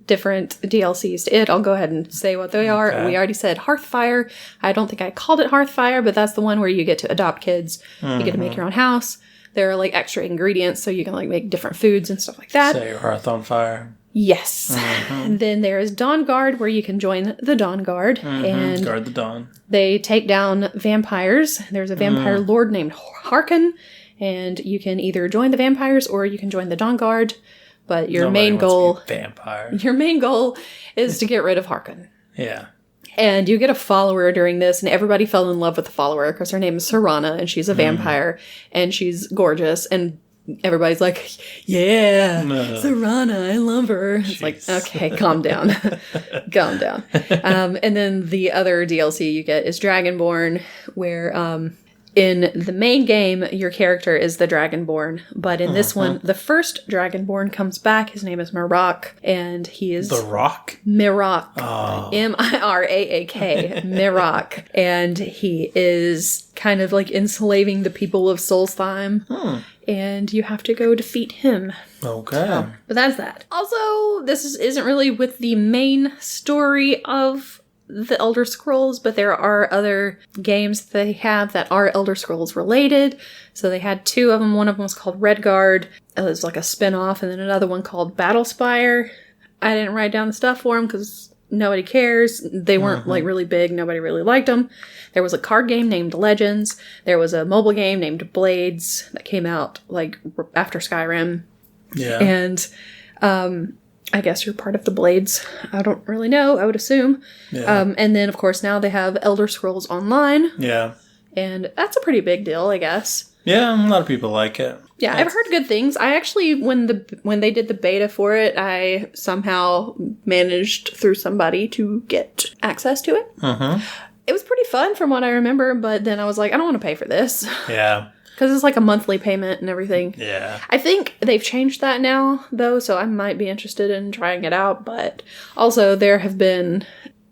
different DLCs to it. I'll go ahead and say what they are. Okay. We already said Hearthfire. I don't think I called it Hearthfire, but that's the one where you get to adopt kids. You get to make your own house. There are like extra ingredients, so you can like make different foods and stuff like that. Set your hearth on fire. Yes. And then there is Dawn Guard, where you can join the Dawn Guard and guard the dawn. They take down vampires. There's a vampire lord named Harkon, and you can either join the vampires or you can join the Dawn Guard. But your main goal is to get rid of Harkon. Yeah. And you get a follower during this, and everybody fell in love with the follower because her name is Serana, and she's a vampire, and she's gorgeous, and everybody's like, yeah, Serana, I love her. It's like, okay, calm down. Calm down. And then the other DLC you get is Dragonborn, where in the main game, your character is the Dragonborn, but in this one, the first Dragonborn comes back. His name is Mirak, and he is... The Rock? Mirak. Oh. Miraak. Mirak. And he is kind of like enslaving the people of Solstheim, and you have to go defeat him. Okay. But that's that. Also, this isn't really with the main story of the Elder Scrolls, but there are other games they have that are Elder Scrolls related. So they had 2 of them. One of them was called Redguard. It was like a spin-off, and then another one called Battlespire. I didn't write down the stuff for them because nobody cares. They weren't like really big. Nobody really liked them. There was a card game named Legends. There was a mobile game named Blades that came out like after Skyrim. Yeah. And I guess you're part of the Blades. I don't really know. I would assume. Yeah. And then, of course, now they have Elder Scrolls Online. Yeah. And that's a pretty big deal, I guess. Yeah, a lot of people like it. Yeah, I've heard good things. I actually, when they did the beta for it, I somehow managed through somebody to get access to it. It was pretty fun from what I remember, but then I was like, I don't want to pay for this. Yeah. Because it's like a monthly payment and everything. Yeah. I think they've changed that now, though, so I might be interested in trying it out. But also, there have been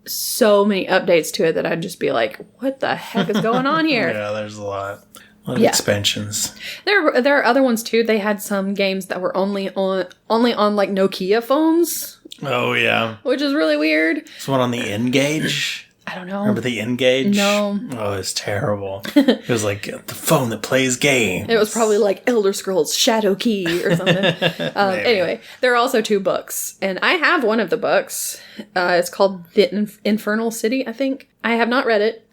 so many updates to it that I'd just be like, what the heck is going on here? Yeah, there's a lot of expansions. There are other ones, too. They had some games that were only on like Nokia phones. Oh, yeah. Which is really weird. It's one on the N-Gage. I don't know. Remember the N-Gage? No. Oh, it's terrible. It was like the phone that plays games. It was probably like Elder Scrolls Shadow Key or something. Anyway, there are also 2 books. And I have one of the books. It's called The Infernal City, I think. I have not read it.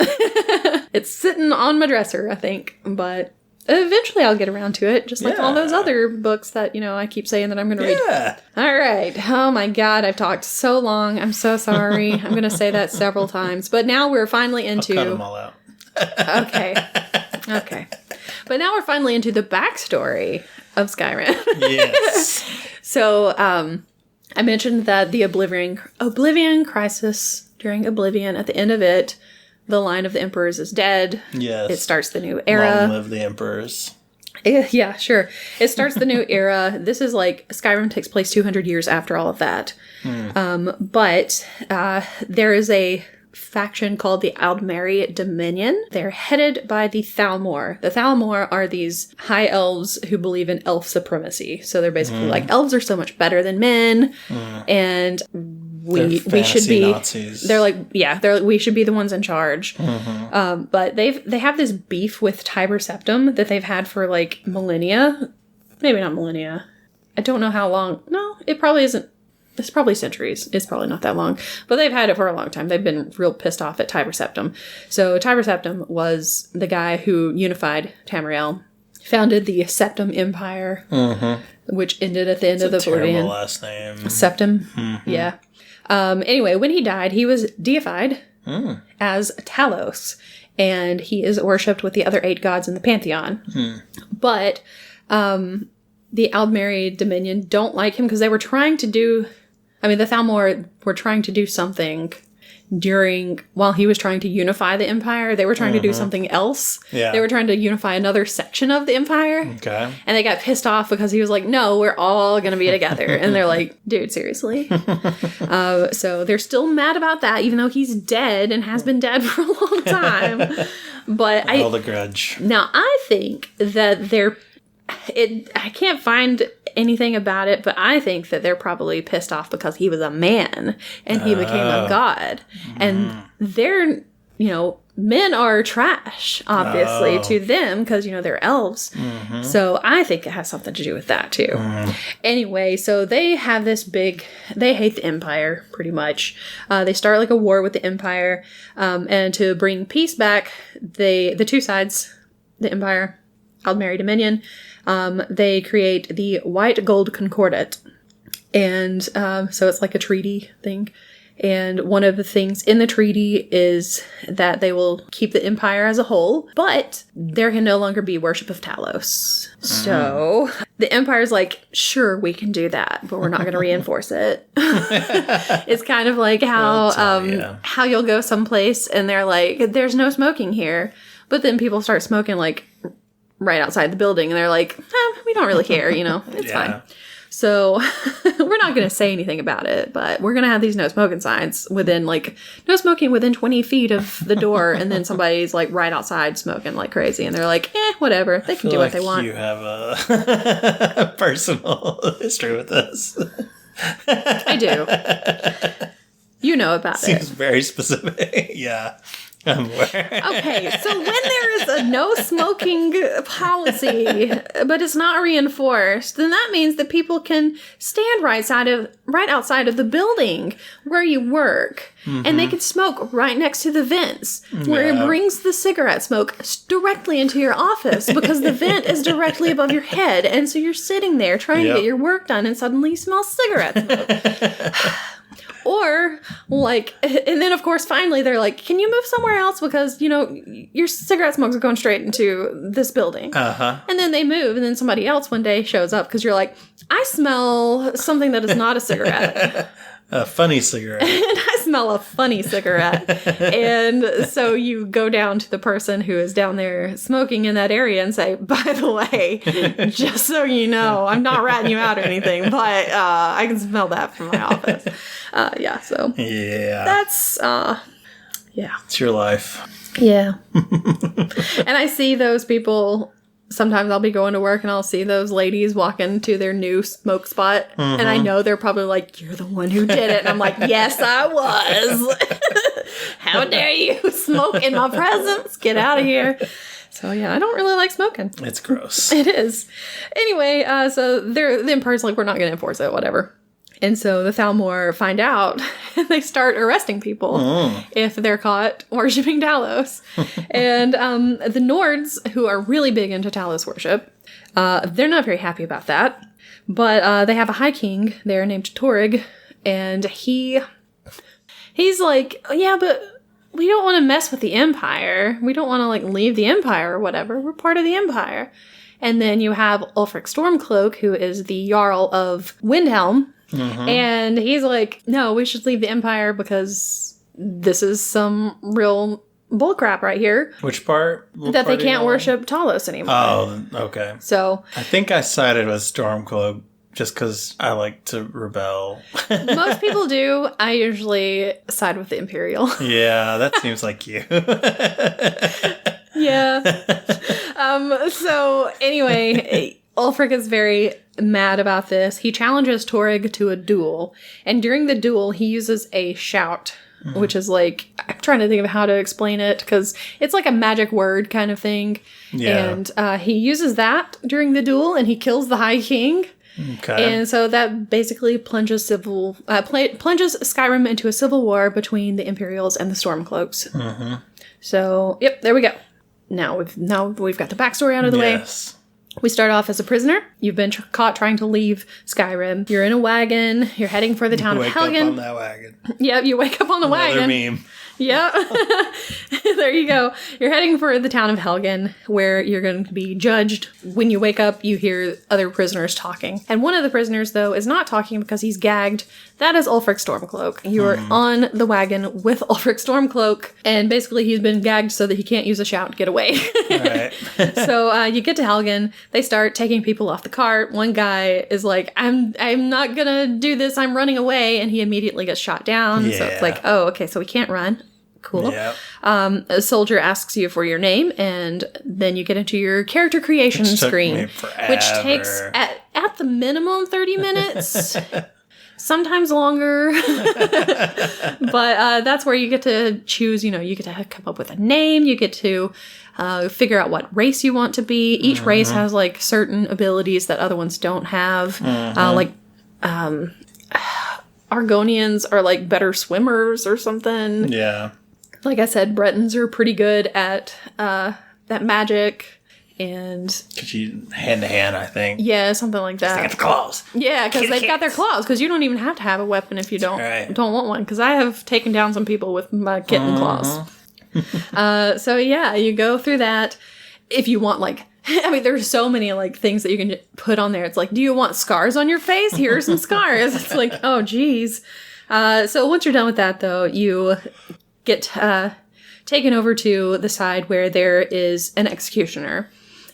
It's sitting on my dresser, I think. But eventually I'll get around to it. Just like all those other books that, I keep saying that I'm going to read. All right. Oh my God. I've talked so long. I'm so sorry. I'm going to say that several times. But now we're finally into... I'll cut them all out. Okay. But now we're finally into the backstory of Skyrim. Yes. So, I mentioned that the Oblivion Crisis during Oblivion, at the end of it, the line of the emperors is dead. Yes. It starts the new era. Long live the emperors. Yeah, sure. It starts the new era. This is like, Skyrim takes place 200 years after all of that. But there is a faction called the Aldmeri Dominion. They're headed by the Thalmor. The Thalmor are these high elves who believe in elf supremacy. So they're basically like, elves are so much better than men. And we should be Nazis. They're like we should be the ones in charge. But they have this beef with Tiber Septim that they've had for like millennia. Maybe not millennia. I don't know how long. No, it probably isn't. It's probably centuries. It's probably not that long. But they've had it for a long time. They've been real pissed off at Tiber Septim. So Tiber Septim was the guy who unified Tamriel, founded the Septim Empire, which ended at the end of the Oblivion. Last name. Septim. Yeah. Anyway, when he died, he was deified as Talos, and he is worshipped with the other 8 gods in the pantheon. But the Aldmeri Dominion don't like him because they were trying to do... the Thalmor were trying to do something while he was trying to unify the empire. They were trying to do something else. Yeah. They were trying to unify another section of the empire. Okay. And they got pissed off because he was like, no, we're all going to be together. And they're like, dude, seriously? So they're still mad about that, even though he's dead and has been dead for a long time. But I hold a grudge. Now, I think that I can't find anything about it, but I think that they're probably pissed off because he was a man and he became a god. And they're, men are trash, obviously, to them because, they're elves. So I think it has something to do with that, too. Anyway, so they have they hate the Empire, pretty much. They start like a war with the Empire. And to bring peace back, the 2 sides, the Empire, Aldmeri Dominion, they create the White Gold Concordat. And so it's like a treaty thing. And one of the things in the treaty is that they will keep the empire as a whole, but there can no longer be worship of Talos. So the empire's like, sure, we can do that, but we're not going to reinforce it. It's kind of like how you'll go someplace and they're like, there's no smoking here. But then people start smoking like right outside the building and they're like, we don't really care, it's fine. So we're not going to say anything about it, but we're going to have these no smoking signs no smoking within 20 feet of the door. And then somebody's like right outside smoking like crazy. And they're like, whatever. They can do what they want. You have a personal history with this. I do. You know about it. Seems very specific. Yeah. I'm aware. Okay, so when there is a no smoking policy, but it's not reinforced, then that means that people can stand right outside of the building where you work, and they can smoke right next to the vents, where it brings the cigarette smoke directly into your office because the vent is directly above your head, and so you're sitting there trying to get your work done, and suddenly you smell cigarette smoke. Or, and then, of course, finally, they're like, can you move somewhere else? Because, your cigarette smokes are going straight into this building. And then they move, and then somebody else one day shows up because you're like, I smell something that is not a cigarette. A funny cigarette. And I smell a funny cigarette. And so you go down to the person who is down there smoking in that area and say, by the way, just so you know, I'm not ratting you out or anything, but I can smell that from my office. So. Yeah. That's, It's your life. Yeah. And I see those people sometimes I'll be going to work and I'll see those ladies walking to their new smoke spot. Mm-hmm. And I know they're probably like, you're the one who did it. And I'm like, yes, I was. How dare you smoke in my presence? Get out of here. So, yeah, I don't really like smoking. It's gross. It is. Anyway, so the Empire's like, we're not going to enforce it, whatever. And so the Thalmor find out, and they start arresting people if they're caught worshipping Talos. And the Nords, who are really big into Talos worship, they're not very happy about that. But they have a High King there named Torrig, and he's like, yeah, but we don't want to mess with the Empire. We don't want to, like, leave the Empire or whatever. We're part of the Empire. And then you have Ulfric Stormcloak, who is the Jarl of Windhelm. Mm-hmm. And he's like, no, we should leave the Empire because this is some real bullcrap right here. Which part? That they can't worship Talos anymore. Oh, okay. So I think I sided with Stormcloak just because I like to rebel. Most people do. I usually side with the Imperial. Yeah, that seems like you. Yeah. So anyway, Ulfric is very mad about this. He challenges Torrig to a duel. And during the duel, he uses a shout, which is like, I'm trying to think of how to explain it because it's like a magic word kind of thing. Yeah. And he uses that during the duel and he kills the High King. Okay. And so that basically plunges Skyrim into a civil war between the Imperials and the Stormcloaks. Mm-hmm. So, yep, there we go. Now we've got the backstory out of the way. We start off as a prisoner. You've been caught trying to leave Skyrim. You're in a wagon. You're heading for the town of Helgen. Wake up on that wagon. Yep, you wake up on the wagon. Another meme. Yep. There you go. You're heading for the town of Helgen, where you're going to be judged. When you wake up, you hear other prisoners talking. And one of the prisoners, though, is not talking because he's gagged. That is Ulfric Stormcloak. You are on the wagon with Ulfric Stormcloak, and basically he's been gagged so that he can't use a shout to get away. Right. So you get to Helgen. They start taking people off the cart. One guy is like, I'm not gonna do this. I'm running away. And he immediately gets shot down. Yeah. So it's like, oh, okay, so we can't run. Cool. Yep. A soldier asks you for your name, and then you get into your character creation screen, which takes at the minimum 30 minutes. Sometimes longer. But that's where you get to choose, you get to come up with a name. You get to figure out what race you want to be. Each race has, like, certain abilities that other ones don't have. Argonians are, like, better swimmers or something. Yeah. Like I said, Bretons are pretty good at that magic. And because you hand-to-hand, I think. Yeah, something like that. They got the claws. Yeah, because they've got their claws. Because you don't even have to have a weapon if you don't want one. Because I have taken down some people with my kitten claws. So yeah, you go through that. If you want, like, I mean, there's so many, like, things that you can put on there. It's like, do you want scars on your face? Here are some scars. It's like, oh, geez. So once you're done with that, though, you get taken over to the side where there is an executioner.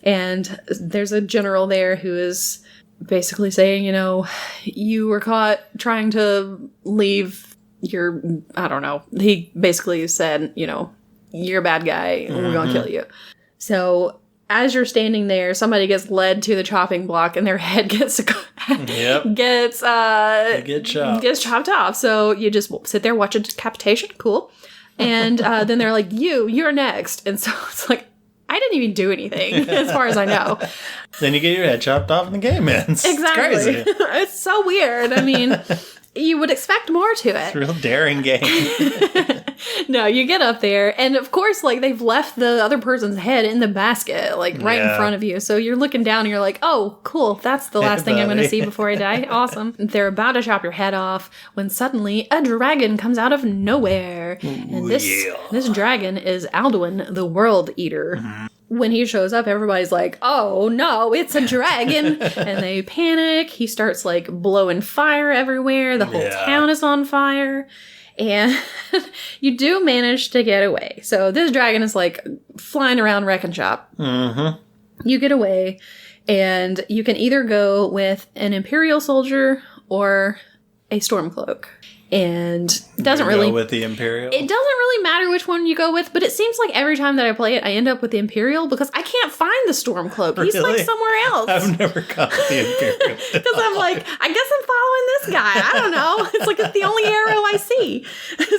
And there's a general there who is basically saying, you were caught trying to leave your, I don't know. He basically said, you're a bad guy and we're going to kill you. So as you're standing there, somebody gets led to the chopping block and their head gets chopped off. So you just sit there, watch a decapitation. Cool. And then they're like, you're next. And so it's like, I didn't even do anything, as far as I know. Then you get your head chopped off and the game ends. Exactly. It's crazy. It's so weird. I mean, you would expect more to it. It's a real daring game. No, you get up there, and of course, like, they've left the other person's head in the basket, like, right in front of you. So you're looking down, and you're like, oh, cool, that's the last thing I'm going to see before I die. Awesome. They're about to chop your head off when suddenly a dragon comes out of nowhere. And this dragon is Alduin, the World Eater. Mm-hmm. When he shows up, everybody's like, oh, no, it's a dragon. And they panic. He starts, like, blowing fire everywhere. The whole town is on fire. And you do manage to get away. So this dragon is, like, flying around wrecking shop. Mm-hmm. You get away, and you can either go with an Imperial soldier or a Stormcloak. And it doesn't really... go with the Imperial? It doesn't really matter which one you go with, but it seems like every time that I play it, I end up with the Imperial because I can't find the Stormcloak. He's like somewhere else. I've never got the Imperial. Because I'm like, I guess I'm following this guy. I don't know. It's like it's the only arrow I see.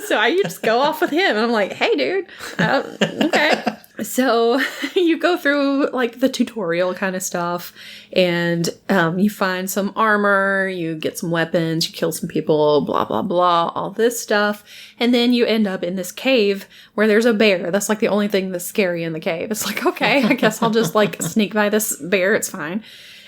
So I just go off with him. And I'm like, hey, dude. Okay. So you go through like the tutorial kind of stuff and you find some armor, you get some weapons, you kill some people, blah, blah, blah, all this stuff. And then you end up in this cave where there's a bear. That's like the only thing that's scary in the cave. It's like, okay, I guess I'll just like sneak by this bear. It's fine.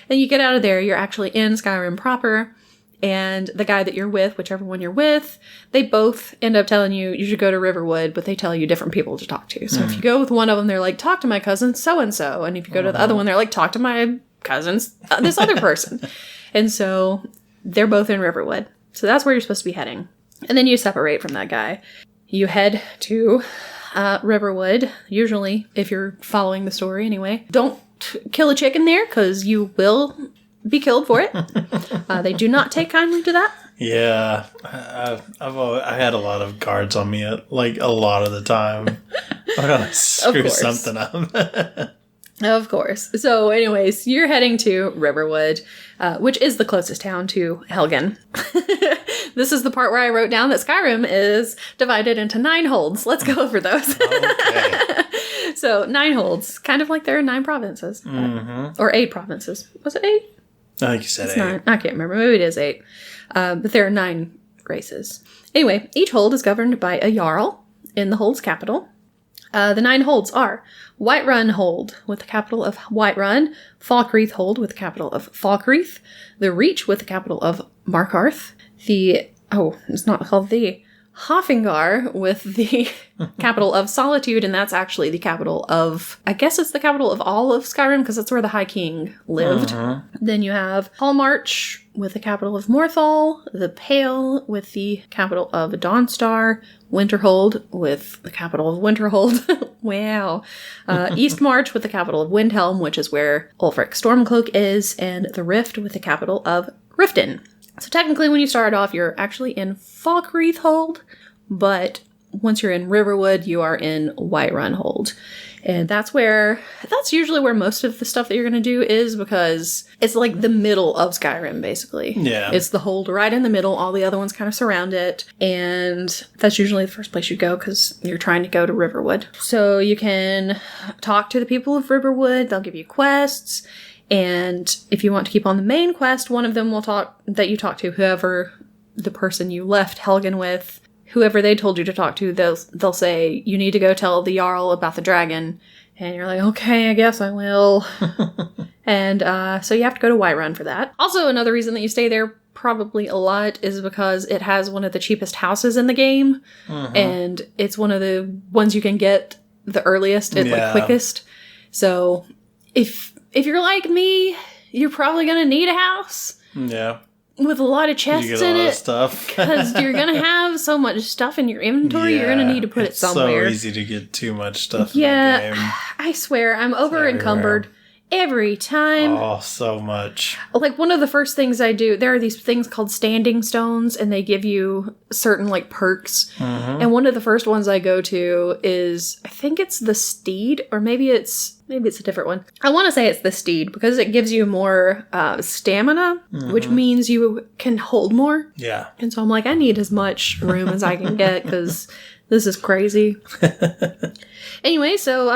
And you get out of there. You're actually in Skyrim proper. And the guy that you're with, whichever one you're with, they both end up telling you should go to Riverwood, but they tell you different people to talk to. So if you go with one of them, they're like, talk to my cousin so-and-so. And if you go to the other one, they're like, talk to my cousin's this other person. And so they're both in Riverwood. So that's where you're supposed to be heading. And then you separate from that guy. You head to Riverwood, usually, if you're following the story anyway. Don't kill a chicken there, because you will be killed for it. They do not take kindly to that. Yeah, I had a lot of guards on me, like a lot of the time. I'm gonna screw something up. Of course. So anyways, you're heading to Riverwood, which is the closest town to Helgen. This is the part where I wrote down that Skyrim is divided into 9 holds. Let's go over those. Okay. So 9 holds, kind of like there are 9 provinces. Or 8 provinces. Was it 8? I think you said it's 8. 9. I can't remember. Maybe it is 8. But there are 9 races. Anyway, each hold is governed by a Jarl in the hold's capital. The 9 holds are Whiterun Hold with the capital of Whiterun, Falkreath Hold with the capital of Falkreath, the Reach with the capital of Markarth, it's not called the Hoffingar with the capital of Solitude, and that's actually the capital of, I guess it's the capital of all of Skyrim, because that's where the High King lived. Then you have Hallmarch with the capital of Morthal, the Pale with the capital of Dawnstar, Winterhold with the capital of Winterhold. Wow. Eastmarch with the capital of Windhelm, which is where Ulfric Stormcloak is, and the Rift with the capital of Riften. So technically when you start off, you're actually in Falkreath Hold, but once you're in Riverwood, you are in Whiterun Hold. And that's usually where most of the stuff that you're going to do is, because it's like the middle of Skyrim, basically. Yeah. It's the hold right in the middle. All the other ones kind of surround it. And that's usually the first place you go, because you're trying to go to Riverwood. So you can talk to the people of Riverwood. They'll give you quests. And if you want to keep on the main quest, one of them will talk to whoever the person you left Helgen with, whoever they told you to talk to, they'll say, you need to go tell the Jarl about the dragon. And you're like, okay, I guess I will. And so you have to go to Whiterun for that. Also, another reason that you stay there probably a lot is because it has one of the cheapest houses in the game. And it's one of the ones you can get the earliest and like quickest. So if you're like me, you're probably going to need a house. Yeah. With a lot of chests in it. Because you're going to have so much stuff in your inventory, you're going to need to put it somewhere. It's so easy to get too much stuff in the game. I swear, I'm over encumbered every time. Oh, so much. Like, one of the first things I do, there are these things called standing stones, and they give you certain, like, perks. And one of the first ones I go to is, I think it's the Steed, or maybe it's a different one. I want to say it's the Steed, because it gives you more stamina, which means you can hold more. Yeah. And so I'm like, I need as much room as I can get, because this is crazy. Anyway, so,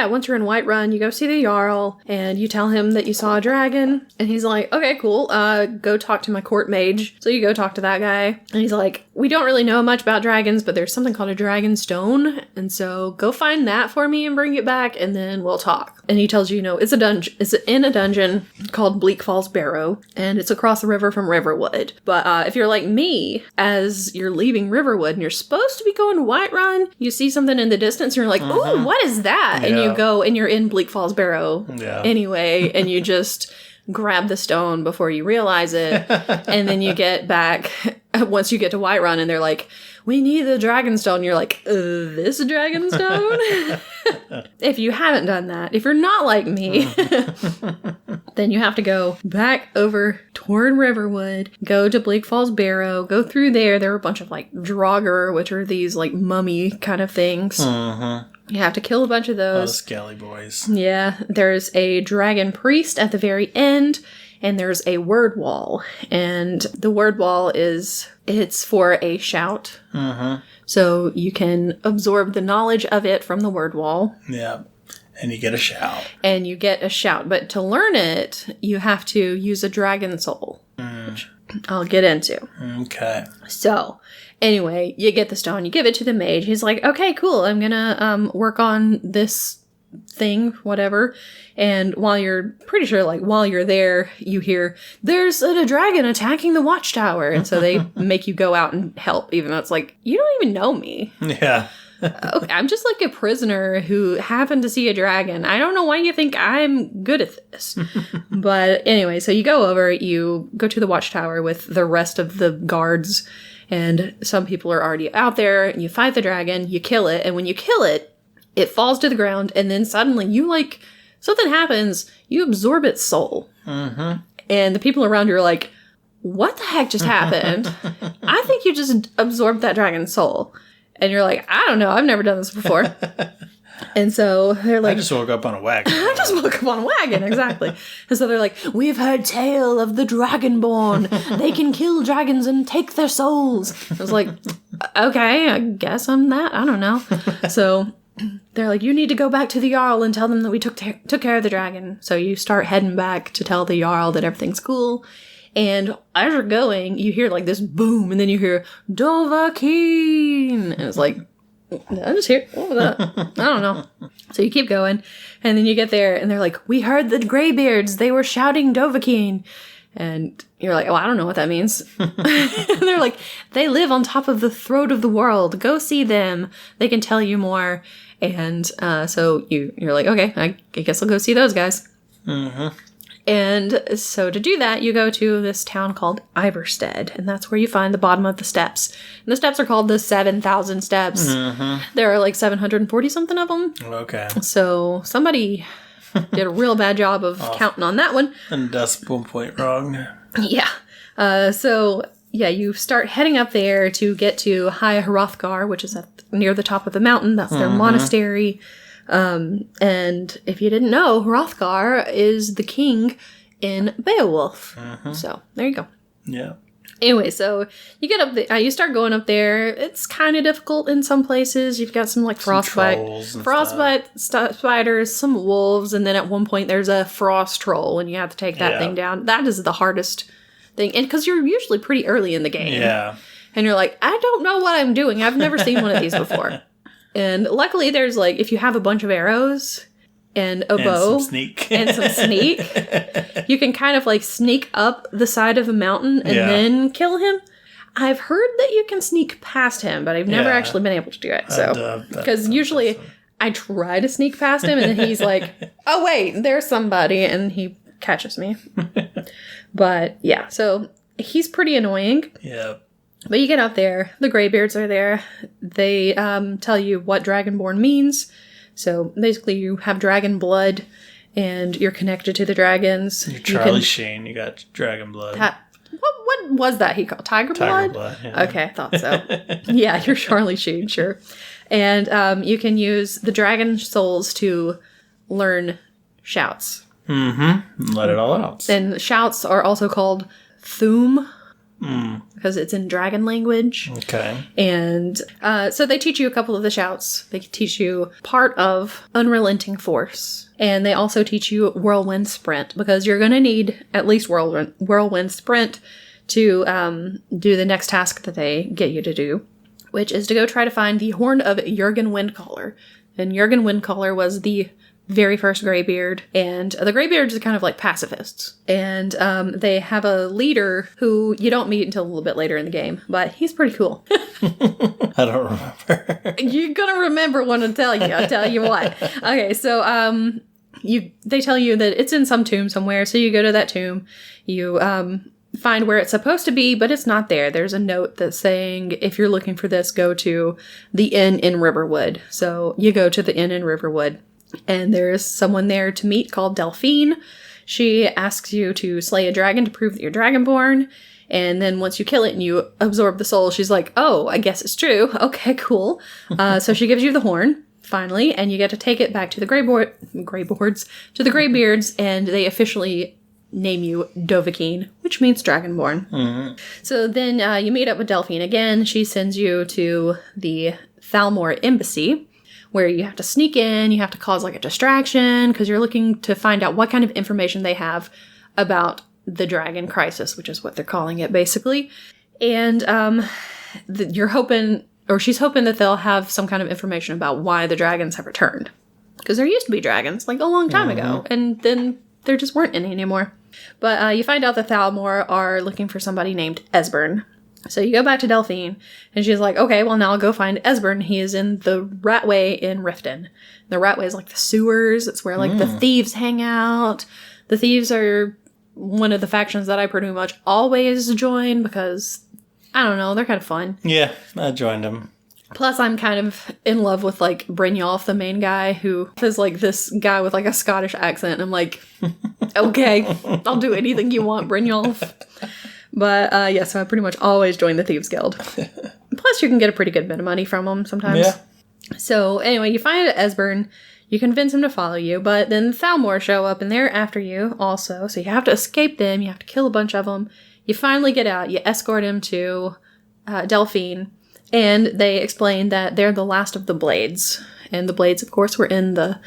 once you're in Whiterun, you go see the Jarl, and you tell him that you saw a dragon, and he's like, okay, cool, go talk to my court mage. So you go talk to that guy, and he's like, we don't really know much about dragons, but there's something called a dragon stone, and so go find that for me and bring it back, and then we'll talk. And he tells you, it's in a dungeon called Bleak Falls Barrow, and it's across the river from Riverwood. But if you're like me, as you're leaving Riverwood, and you're supposed to be going to Whiterun, you see something in the distance, and you're like, ooh, what is that? Yeah. And you go, and you're in Bleak Falls Barrow anyway, and you just grab the stone before you realize it, and then you get back once you get to Whiterun and they're like, we need the Dragonstone. You're like, this Dragonstone? If you haven't done that, if you're not like me, then you have to go back over toward Riverwood, go to Bleak Falls Barrow, go through there. There are a bunch of like Draugr, which are these like mummy kind of things. You have to kill a bunch of those. Skelly boys. Yeah. There's a dragon priest at the very end, and there's a word wall. And the word wall it's for a shout. So you can absorb the knowledge of it from the word wall. Yeah. And you get a shout. But to learn it, you have to use a dragon soul, which I'll get into. Okay. So, anyway, you get the stone, you give it to the mage. He's like, okay, cool, I'm gonna work on this thing, whatever. And while you're there, you hear, there's a dragon attacking the watchtower. And so they make you go out and help, even though it's like, you don't even know me. Yeah. Okay, I'm just like a prisoner who happened to see a dragon. I don't know why you think I'm good at this. But anyway, so you go to the watchtower with the rest of the guards, and some people are already out there, and you fight the dragon, you kill it, and when you kill it, it falls to the ground, and then suddenly something happens, you absorb its soul. And the people around you are like, what the heck just happened? I think you just absorbed that dragon's soul. And you're like, I don't know, I've never done this before. And so they're like, I just woke up on a wagon. Exactly. And so they're like, we've heard tale of the Dragonborn. They can kill dragons and take their souls. I was like, okay, I guess I'm that. I don't know. So they're like, you need to go back to the Jarl and tell them that we took care of the dragon. So you start heading back to tell the Jarl that everything's cool. And as you're going, you hear like this boom, and then you hear Dovahkiin. And it's like, I just hear, what was that? I don't know. So you keep going, and then you get there, and they're like, we heard the Greybeards. They were shouting Dovahkiin. And you're like, oh, I don't know what that means. And they're like, they live on top of the throat of the world. Go see them. They can tell you more. And so you're like, okay, I guess I'll go see those guys. And so to do that, you go to this town called Iverstead, and that's where you find the bottom of the steps. And the steps are called the 7,000 steps. There are like 740 something of them. Okay. So somebody did a real bad job of counting on that one. And decimal point wrong. Yeah. So you start heading up there to get to High Hrothgar, which is near the top of the mountain. That's their monastery. And if you didn't know, Hrothgar is the king in Beowulf. So there you go. Yeah. Anyway, so you get up there, you start going up there. It's kind of difficult in some places. You've got some like frostbite spiders, some wolves, and then at one point there's a frost troll, and you have to take that thing down. That is the hardest thing, and because you're usually pretty early in the game. Yeah. And you're like, I don't know what I'm doing. I've never seen one of these before. And luckily there's like, if you have a bunch of arrows and a bow and some sneak, you can kind of like sneak up the side of a mountain and then kill him. I've heard that you can sneak past him, but I've never actually been able to do it. So, because usually I try to sneak past him and then he's like, oh wait, there's somebody, and he catches me. But yeah, so he's pretty annoying. Yeah. But you get up there, the Greybeards are there, they tell you what Dragonborn means. So basically you have dragon blood, and you're connected to the dragons. You're Charlie Sheen, you got dragon blood. What was that he called? Tiger blood? Yeah. Okay, I thought so. Yeah, you're Charlie Sheen, sure. And you can use the dragon souls to learn shouts. Let it all out. And shouts are also called Thuum. Because it's in dragon language. Okay. And so they teach you a couple of the shouts. They teach you part of Unrelenting Force. And they also teach you Whirlwind Sprint, because you're going to need at least Whirlwind Sprint to do the next task that they get you to do, which is to go try to find the horn of Jurgen Windcaller. And Jurgen Windcaller was the very first Greybeard, and the Greybeards are kind of like pacifists. And they have a leader who you don't meet until a little bit later in the game, but he's pretty cool. I don't remember. You're gonna remember when I tell you. I'll tell you what. Okay, so they tell you that it's in some tomb somewhere, so you go to that tomb. You find where it's supposed to be, but it's not there. There's a note that's saying, if you're looking for this, go to the inn in Riverwood. So you go to the inn in Riverwood, and there's someone there to meet called Delphine. She asks you to slay a dragon to prove that you're dragonborn. And then once you kill it and you absorb the soul, she's like, oh, I guess it's true. Okay, cool. So she gives you the horn, finally, and you get to take it back to the to the Greybeards, and they officially name you Dovahkiin, which means dragonborn. Mm-hmm. So then you meet up with Delphine again. She sends you to the Thalmor Embassy, where you have to sneak in, you have to cause like a distraction, because you're looking to find out what kind of information they have about the dragon crisis, which is what they're calling it, basically. And you're hoping, or she's hoping that they'll have some kind of information about why the dragons have returned. Because there used to be dragons, like a long time ago, and then there just weren't any anymore. But you find out that Thalmor are looking for somebody named Esbern. So you go back to Delphine, and she's like, okay, well, now I'll go find Esbern. He is in the Ratway in Riften. The Ratway is like the sewers. It's where, like, the thieves hang out. The thieves are one of the factions that I pretty much always join because, I don't know, they're kind of fun. Yeah, I joined them. Plus, I'm kind of in love with, like, Brynjolf, the main guy, who is, like, this guy with, like, a Scottish accent. And I'm like, okay, I'll do anything you want, Brynjolf. But, yeah, so I pretty much always join the Thieves Guild. Plus, you can get a pretty good bit of money from them sometimes. Yeah. So, anyway, you find Esbern, you convince him to follow you, but then Thalmor show up, and they're after you also. So you have to escape them, you have to kill a bunch of them. You finally get out, you escort him to Delphine, and they explain that they're the last of the Blades. And the Blades, of course, were in the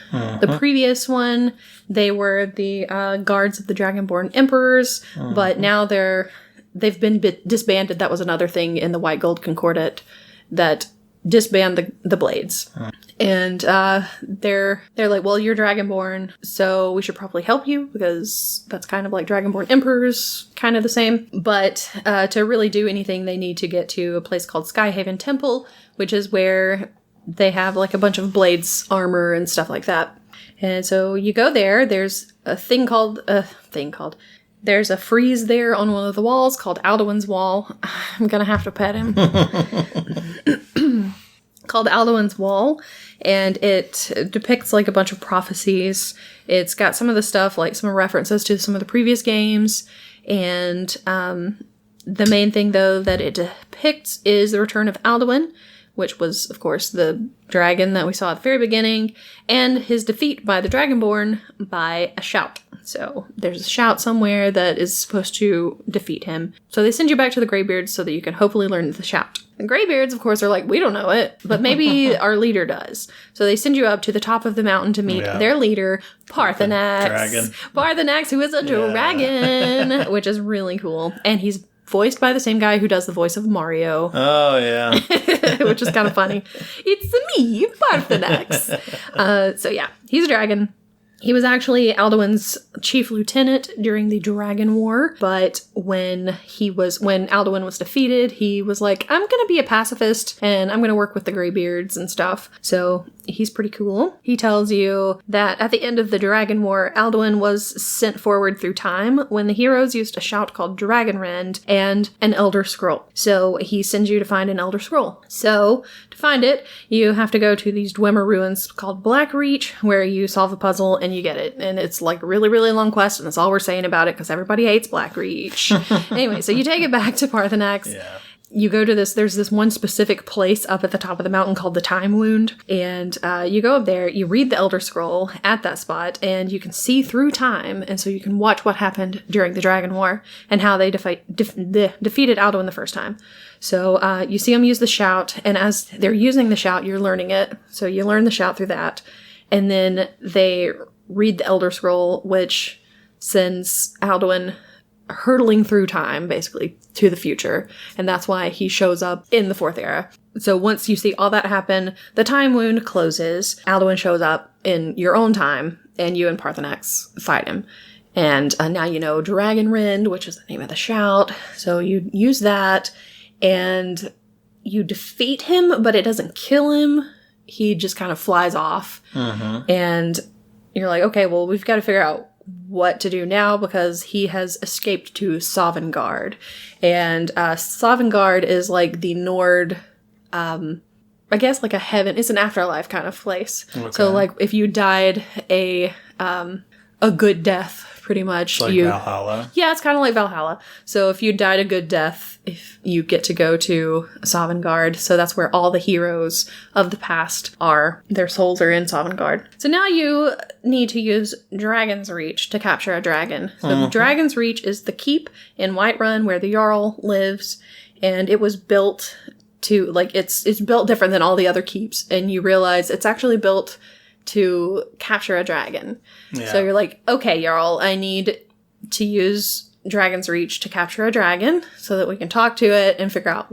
previous one. They were the guards of the Dragonborn Emperors, but now they've been disbanded. That was another thing in the White Gold Concordat that disband the Blades. And they're like, well, you're Dragonborn, so we should probably help you, because that's kind of like Dragonborn Emperors, kind of the same. But to really do anything, they need to get to a place called Skyhaven Temple, which is where they have like a bunch of Blades armor and stuff like that. And so you go there, there's there's a frieze there on one of the walls called Alduin's Wall. I'm gonna have to pet him. Called Alduin's Wall, and it depicts like a bunch of prophecies. It's got some of the stuff, like some references to some of the previous games, and the main thing though that it depicts is the return of Alduin, which was, of course, the dragon that we saw at the very beginning, and his defeat by the Dragonborn by a shout. So there's a shout somewhere that is supposed to defeat him. So they send you back to the Greybeards so that you can hopefully learn the shout. The Greybeards, of course, are like, we don't know it, but maybe our leader does. So they send you up to the top of the mountain to meet their leader, Parthenax. Parthenax, who is a dragon, which is really cool. And he's voiced by the same guy who does the voice of Mario. Oh, yeah. Which is kind of funny. It's me, Parthenax. So yeah, he's a dragon. He was actually Alduin's chief lieutenant during the Dragon War, but when Alduin was defeated, he was like, I'm gonna be a pacifist, and I'm gonna work with the Greybeards and stuff. So he's pretty cool. He tells you that at the end of the Dragon War, Alduin was sent forward through time when the heroes used a shout called Dragonrend and an Elder Scroll. So he sends you to find an Elder Scroll. So to find it, you have to go to these Dwemer ruins called Blackreach, where you solve a puzzle and you get it. And it's like a really, really long quest, and that's all we're saying about it because everybody hates Blackreach. Anyway, so you take it back to Parthenax. Yeah. You go to there's this one specific place up at the top of the mountain called the Time Wound, and you go up there, you read the Elder Scroll at that spot, and you can see through time, and so you can watch what happened during the Dragon War and how they defeated Alduin the first time. So you see them use the shout, and as they're using the shout, you're learning it. So you learn the shout through that, and then they read the Elder Scroll, which sends Alduin hurtling through time, basically, to the future. And that's why he shows up in the Fourth Era. So once you see all that happen, the Time Wound closes, Alduin shows up in your own time, and you and Parthenax fight him. And now you know Dragonrend, which is the name of the shout. So you use that, and you defeat him, but it doesn't kill him. He just kind of flies off. Mm-hmm. And you're like, okay, well, we've got to figure out what to do now because he has escaped to Sovngarde. And Sovngarde is like the Nord, I guess like a heaven. It's an afterlife kind of place. Okay. So like if you died a good death, pretty much. Like Valhalla? Yeah, it's kind of like Valhalla. So if you died a good death, if you get to go to Sovngarde, so that's where all the heroes of the past are. Their souls are in Sovngarde. So now you need to use Dragon's Reach to capture a dragon. So Dragon's Reach is the keep in Whiterun where the Jarl lives, and it was built to, like, it's built different than all the other keeps, and you realize it's actually built to capture a dragon. Yeah. So you're like, okay, Jarl, I need to use Dragon's Reach to capture a dragon so that we can talk to it and figure out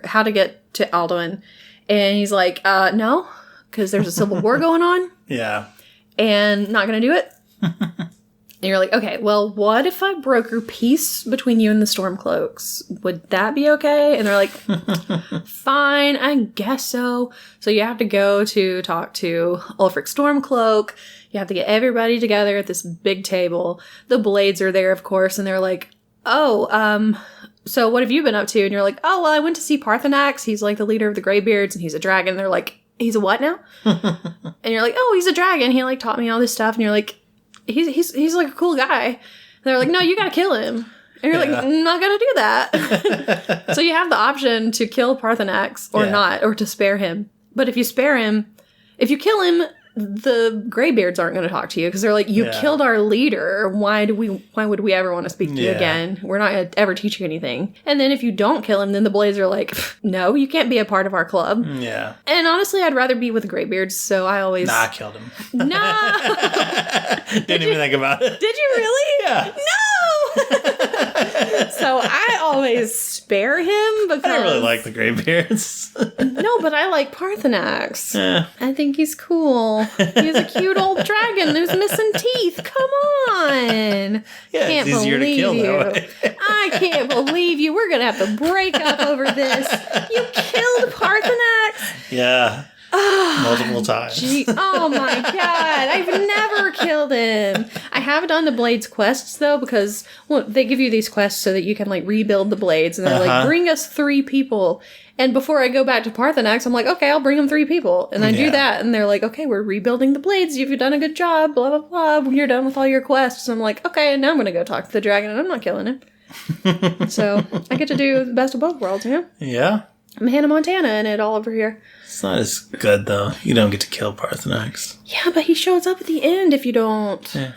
how to get to Alduin. And he's like, no, because there's a civil war going on. Yeah. And not going to do it. And you're like, okay, well, what if I broker peace between you and the Stormcloaks? Would that be okay? And they're like, fine, I guess so. So you have to go to talk to Ulfric Stormcloak. You have to get everybody together at this big table. The Blades are there, of course, and they're like, oh, so what have you been up to? And you're like, oh, well, I went to see Parthenax. He's like the leader of the Greybeards, and he's a dragon. And they're like, he's a what now? And you're like, oh, he's a dragon. He like taught me all this stuff. And you're like, he's like a cool guy. And they're like, no, you gotta kill him. And you're like, I'm not gonna do that. So you have the option to kill Parthenax or not, or to spare him. But if you kill him, the Greybeards aren't going to talk to you because they're like, you killed our leader. Why would we ever want to speak to you again? We're not going to ever teach you anything. And then if you don't kill him, then the Blades are like, no, you can't be a part of our club. Yeah. And honestly, I'd rather be with Greybeards, so I always... Nah, I killed him. No! Didn't even think about it. Did you really? Yeah. No! So I always spare him because... I don't really like the Greybeards. No, but I like Parthenax. Yeah. I think he's cool. He's a cute old dragon who's missing teeth. Come on. Yeah, Can't it's easier believe to kill you. that way. I can't believe you. We're going to have to break up over this. You killed Parthenax? Yeah. Multiple times. Oh my god. I've never killed him. I have done the Blades quests though, because they give you these quests so that you can like rebuild the Blades, and they're like, bring us 3 people. And before I go back to Parthenax, I'm like, okay, I'll bring him 3 people. And I do that, and they're like, okay, we're rebuilding the Blades. You've done a good job, blah, blah, blah. You're done with all your quests. And I'm like, okay, and now I'm going to go talk to the dragon, and I'm not killing him. So I get to do the best of both worlds, you know? Yeah. I'm Hannah Montana in it all over here. It's not as good, though. You don't get to kill Parthenax. Yeah, but he shows up at the end if you don't. Yeah.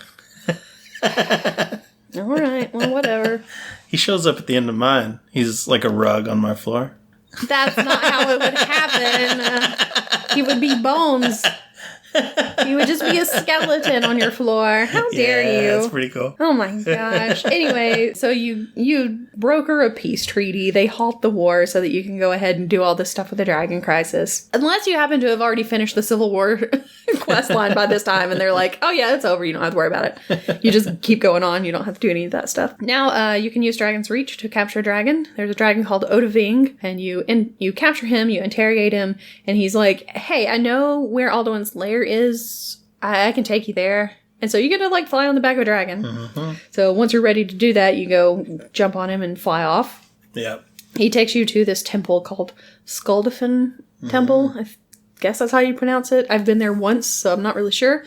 All right, well, whatever. He shows up at the end of mine. He's like a rug on my floor. That's not how it would happen. He would be bones. He would just be a skeleton on your floor. How dare you? That's pretty cool. Oh my gosh. Anyway, so you broker a peace treaty. They halt the war so that you can go ahead and do all this stuff with the Dragon Crisis. Unless you happen to have already finished the Civil War quest line by this time and they're like, oh yeah, it's over. You don't have to worry about it. You just keep going on. You don't have to do any of that stuff. Now, you can use Dragon's Reach to capture a dragon. There's a dragon called Odahviing, and you capture him, you interrogate him, and he's like, hey, I know where Alduin's lair is. I can take you there. And so you get to like fly on the back of a dragon. Mm-hmm. So once you're ready to do that, you go jump on him and fly off. Yep. He takes you to this temple called Skuldafn Temple. I guess that's how you pronounce it. I've been there once, so I'm not really sure.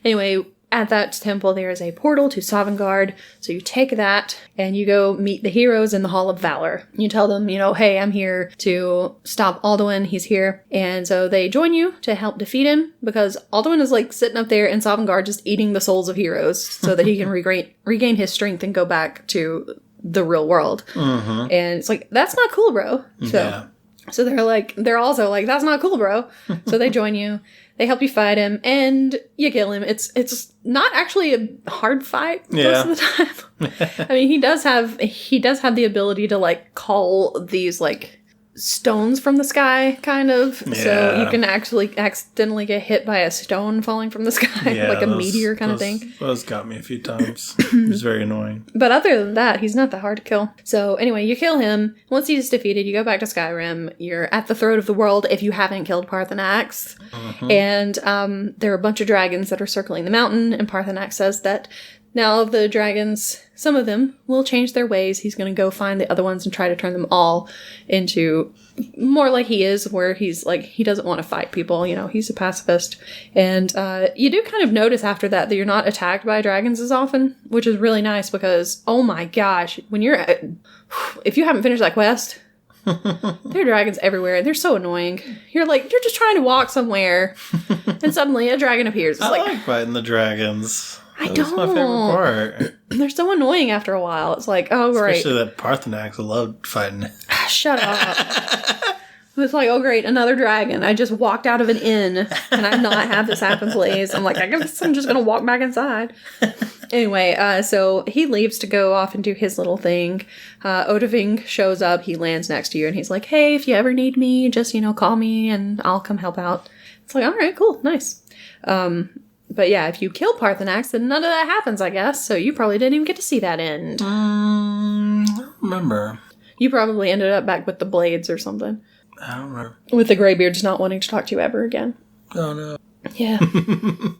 Anyway, at that temple, there is a portal to Sovngarde. So you take that and you go meet the heroes in the Hall of Valor. You tell them, hey, I'm here to stop Alduin. He's here. And so they join you to help defeat him because Alduin is like sitting up there in Sovngarde just eating the souls of heroes so that he can regain his strength and go back to the real world. Mm-hmm. And it's like, that's not cool, bro. So they're also like, that's not cool, bro. So they join you. They help you fight him, and you kill him. It's not actually a hard fight most of the time. I mean, he does have the ability to like call these like stones from the sky, kind of. Yeah. So you can actually accidentally get hit by a stone falling from the sky, like a meteor kind of thing. Those got me a few times. It was very annoying. But other than that, he's not that hard to kill. So anyway, you kill him. Once he's defeated, you go back to Skyrim. You're at the throat of the world if you haven't killed Parthenax. Mm-hmm. And there are a bunch of dragons that are circling the mountain, and Parthenax says that Now, the dragons, some of them will change their ways. He's going to go find the other ones and try to turn them all into more like he is, where he's like, he doesn't want to fight people. You know, he's a pacifist. And you do kind of notice after that you're not attacked by dragons as often, which is really nice because, oh my gosh, when you're, if you haven't finished that quest, there are dragons everywhere, and they're so annoying. You're just trying to walk somewhere, and suddenly a dragon appears. It's I like fighting the dragons. That's my favorite part. They're so annoying after a while. It's like, oh, great. Especially that Parthenax, I loved fighting. Shut up. It's like, oh, great, another dragon. I just walked out of an inn. Can I not have this happen, please? I'm like, I guess I'm just going to walk back inside. Anyway, so he leaves to go off and do his little thing. Odahviing shows up. He lands next to you, and he's like, hey, if you ever need me, just, call me, and I'll come help out. It's like, all right, cool, nice. But yeah, if you kill Parthenax, then none of that happens, I guess. So you probably didn't even get to see that end. I don't remember. You probably ended up back with the Blades or something. I don't remember. With the Greybeards not wanting to talk to you ever again. Oh, no. Yeah.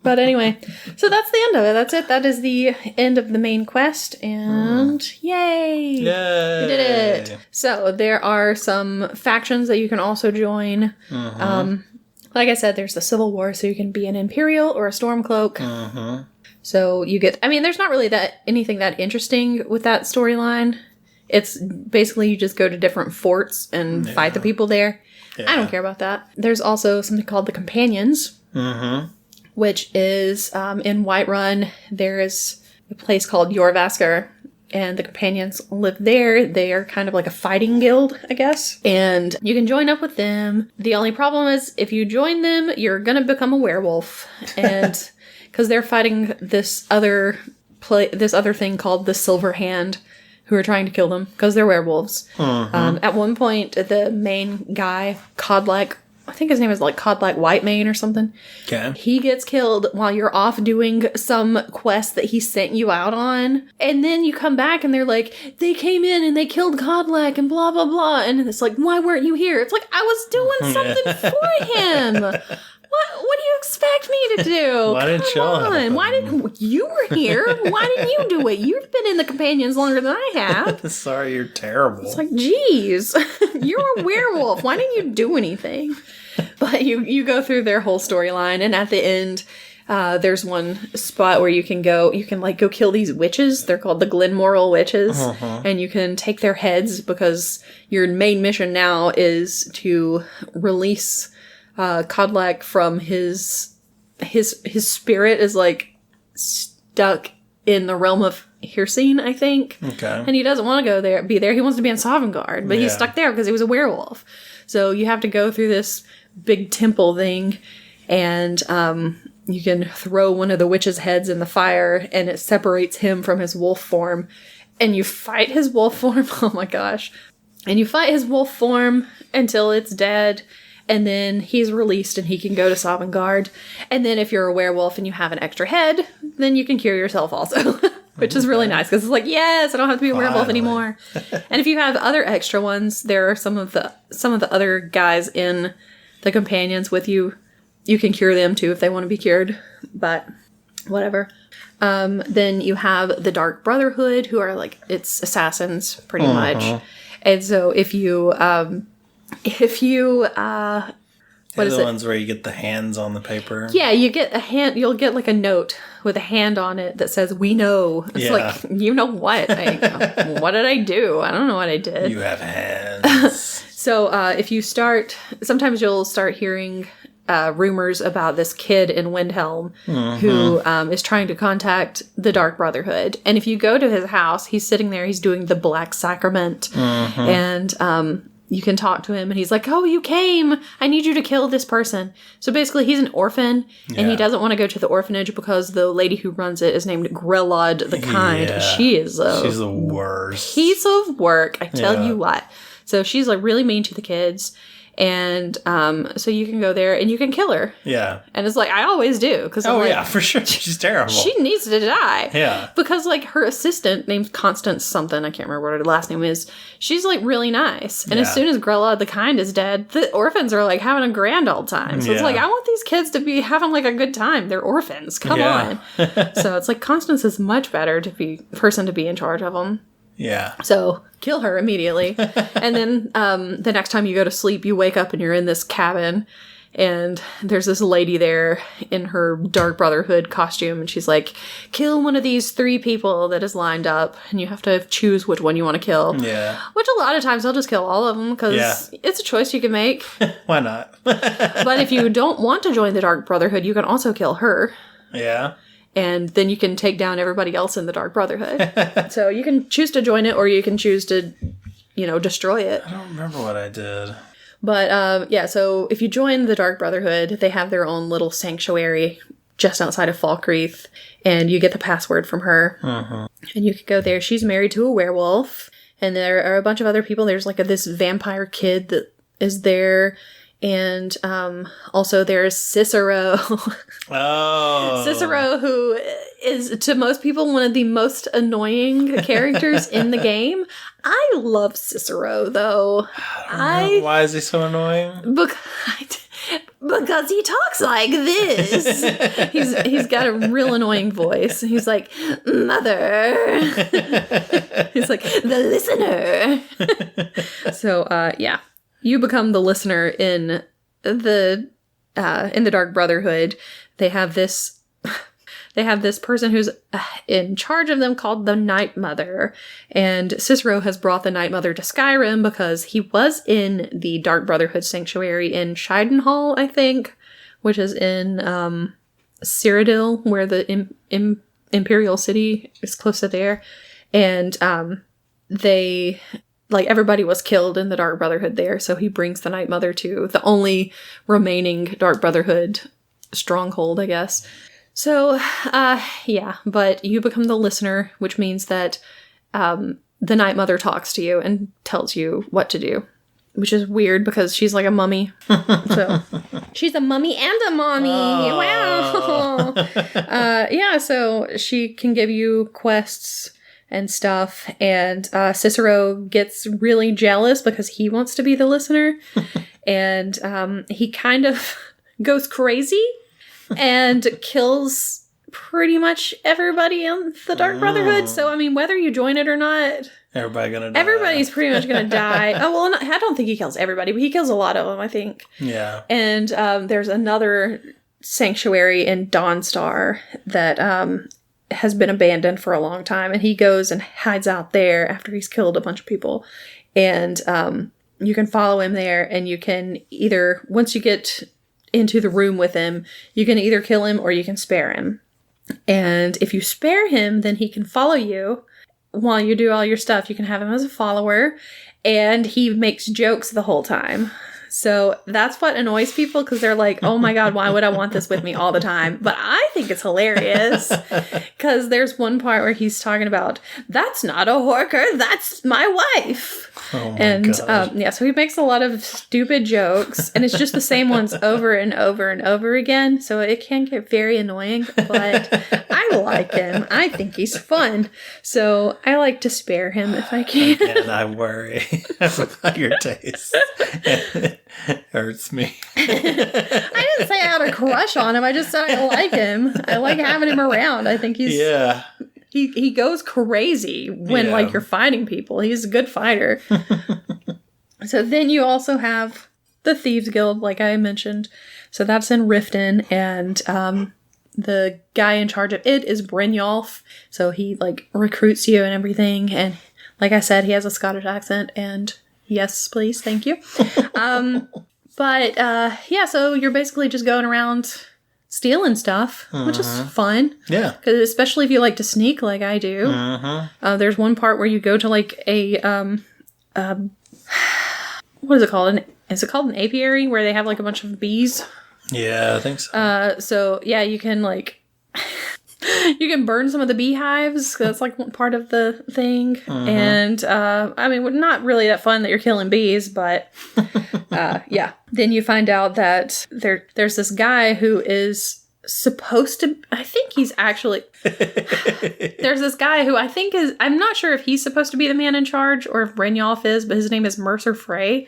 But anyway, so that's the end of it. That's it. That is the end of the main quest. And yay! Yay! We did it. So there are some factions that you can also join. Mm-hmm. Like I said, there's the Civil War, so you can be an Imperial or a Stormcloak. Mm-hmm. So you get... I mean, there's not really anything that interesting with that storyline. It's basically you just go to different forts and fight the people there. Yeah. I don't care about that. There's also something called the Companions, which is in Whiterun. There is a place called Jorrvaskr, and the Companions live there. They are kind of like a fighting guild, I guess. And you can join up with them. The only problem is if you join them, you're going to become a werewolf. And because they're fighting this other thing called the Silver Hand, who are trying to kill them because they're werewolves. At one point, the main guy, Codlack, I think his name is like Codlack Whitemane or something. Okay. He gets killed while you're off doing some quest that he sent you out on. And then you come back and they're like, they came in and they killed Codlack and blah, blah, blah. And it's like, why weren't you here? It's like, I was doing something for him. What do you expect me to do? Why didn't you? Why didn't you were here? Why didn't you do it? You've been in the Companions longer than I have. Sorry, you're terrible. It's like, geez, you're a werewolf. Why didn't you do anything? But you go through their whole storyline, and at the end, there's one spot where you can go kill these witches. They're called the Glenmoral Witches, and you can take their heads because your main mission now is to release Codlack from his spirit is like stuck in the realm of Hircine, I think. Okay. And he doesn't want to be there. He wants to be in Sovngarde, but he's stuck there because he was a werewolf. So you have to go through this big temple thing, and you can throw one of the witches' heads in the fire, and it separates him from his wolf form. And you fight his wolf form. Oh my gosh. And you fight his wolf form until it's dead. And then he's released and he can go to Sovngarde. And then if you're a werewolf and you have an extra head, then you can cure yourself also. Which is really nice because it's like, yes, I don't have to be a werewolf anymore. And if you have other extra ones, there are some of the other guys in the Companions with you. You can cure them too if they want to be cured. But whatever. Then you have the Dark Brotherhood, who are like, it's assassins pretty much. And so if you what is the it? Ones where you get the hands on the paper. Yeah, you get a hand. You'll get like a note with a hand on it that says "We know." It's like, you know what? What did I do? I don't know what I did. You have hands. So if you sometimes you'll start hearing rumors about this kid in Windhelm who is trying to contact the Dark Brotherhood. And if you go to his house, he's sitting there. He's doing the Black Sacrament, and you can talk to him, and he's like, oh, you came. I need you to kill this person. So basically, he's an orphan, and he doesn't want to go to the orphanage because the lady who runs it is named Grelod the Kind. Yeah. She's the worst. Piece of work, I tell you what. So she's like really mean to the kids, And so you can go there and you can kill her. Yeah. And it's like, I always do. Cause yeah, for sure. She's terrible. She needs to die. Yeah. Because, like, her assistant, named Constance something, I can't remember what her last name is, she's, like, really nice. And as soon as Grella the Kind is dead, the orphans are, like, having a grand old time. So it's like, I want these kids to be having, like, a good time. They're orphans. Come on. So it's like, Constance is much better to be person to be in charge of them. Yeah. So kill her immediately. And then the next time you go to sleep, you wake up and you're in this cabin. And there's this lady there in her Dark Brotherhood costume. And she's like, kill one of these 3 people that is lined up. And you have to choose which one you want to kill. Yeah. Which a lot of times I'll just kill all of them. Because it's a choice you can make. Why not? But if you don't want to join the Dark Brotherhood, you can also kill her. Yeah. And then you can take down everybody else in the Dark Brotherhood. So you can choose to join it or you can choose to, destroy it. I don't remember what I did. But, so if you join the Dark Brotherhood, they have their own little sanctuary just outside of Falkreath, and you get the password from her. Uh-huh. And you can go there. She's married to a werewolf, and there are a bunch of other people. There's, like, this vampire kid that is there, and also there's Cicero. Oh. Cicero, who is, to most people, one of the most annoying characters in the game. I love Cicero, though. Why is he so annoying? Because he talks like this. He's got a real annoying voice. He's like, mother. He's like, the listener. So, you become the listener in the Dark Brotherhood. They have this person who's in charge of them called the Night Mother. And Cicero has brought the Night Mother to Skyrim because he was in the Dark Brotherhood Sanctuary in Shidenhall, I think, which is in Cyrodiil, where the Imperial City is close to there. And they... like, everybody was killed in the Dark Brotherhood there, so he brings the Night Mother to the only remaining Dark Brotherhood stronghold, I guess. So, but you become the listener, which means that the Night Mother talks to you and tells you what to do, which is weird because she's like a mummy. So, she's a mummy and a mommy. Oh. Wow. So she can give you quests and stuff, and Cicero gets really jealous because he wants to be the listener, and he kind of goes crazy and kills pretty much everybody in the Dark Brotherhood. So, I mean, whether you join it or not, everybody's pretty much gonna die. Oh, well, I don't think he kills everybody, but he kills a lot of them, I think. Yeah. And there's another sanctuary in Dawnstar that has been abandoned for a long time, and he goes and hides out there after he's killed a bunch of people. And you can follow him there, and you can either, once you get into the room with him, you can either kill him or you can spare him. And if you spare him, then he can follow you while you do all your stuff. You can have him as a follower, and he makes jokes the whole time. So that's what annoys people, because they're like, oh my god, why would I want this with me all the time? But I think it's hilarious, because there's one part where he's talking about, that's not a horker, that's my wife. Oh my God. So he makes a lot of stupid jokes, and it's just the same ones over and over and over again. So it can get very annoying, but I like him. I think he's fun. So I like to spare him if I can. And I worry about your taste. It hurts me. I didn't say I had a crush on him. I just said I like him. I like having him around. I think he's... Yeah. He goes crazy when, like, you're fighting people. He's a good fighter. So then you also have the Thieves Guild, like I mentioned. So that's in Riften, and the guy in charge of it is Brynjolf. So he, like, recruits you and everything. And like I said, he has a Scottish accent, and yes, please, thank you. So you're basically just going around stealing stuff, which is fun. Yeah. Because especially if you like to sneak like I do. There's one part where you go to like a, what is it called? Is it called an apiary where they have like a bunch of bees? Yeah, I think so. So yeah, you can like, You can burn some of the beehives. That's like part of the thing. And, I mean, not really that fun that you're killing bees, but, yeah. Then you find out that there's this guy who is supposed to, I think he's actually, there's this guy who I think I'm not sure if he's supposed to be the man in charge or if Brynjolf is, but his name is Mercer Frey.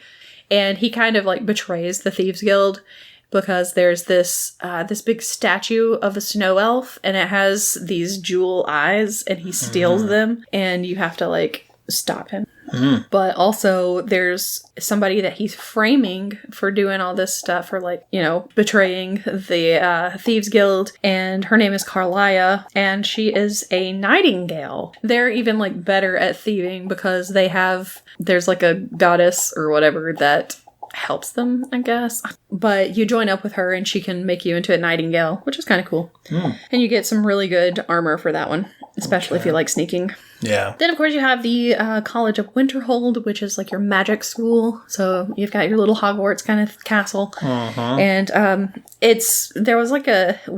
And he kind of like betrays the Thieves Guild because there's this big statue of a snow elf and it has these jewel eyes and he steals them and you have to like stop him. But also there's somebody that he's framing for doing all this stuff, for like, you know, betraying the Thieves Guild, and her name is Carlia, and she is a nightingale. They're even like better at thieving because there's like a goddess or whatever that helps them, I guess. But you join up with her and she can make you into a nightingale, which is kind of cool. And you get some really good armor for that one, especially if you like sneaking. Yeah. Then, of course, you have the College of Winterhold, which is like your magic school. So you've got your little Hogwarts kind of castle. And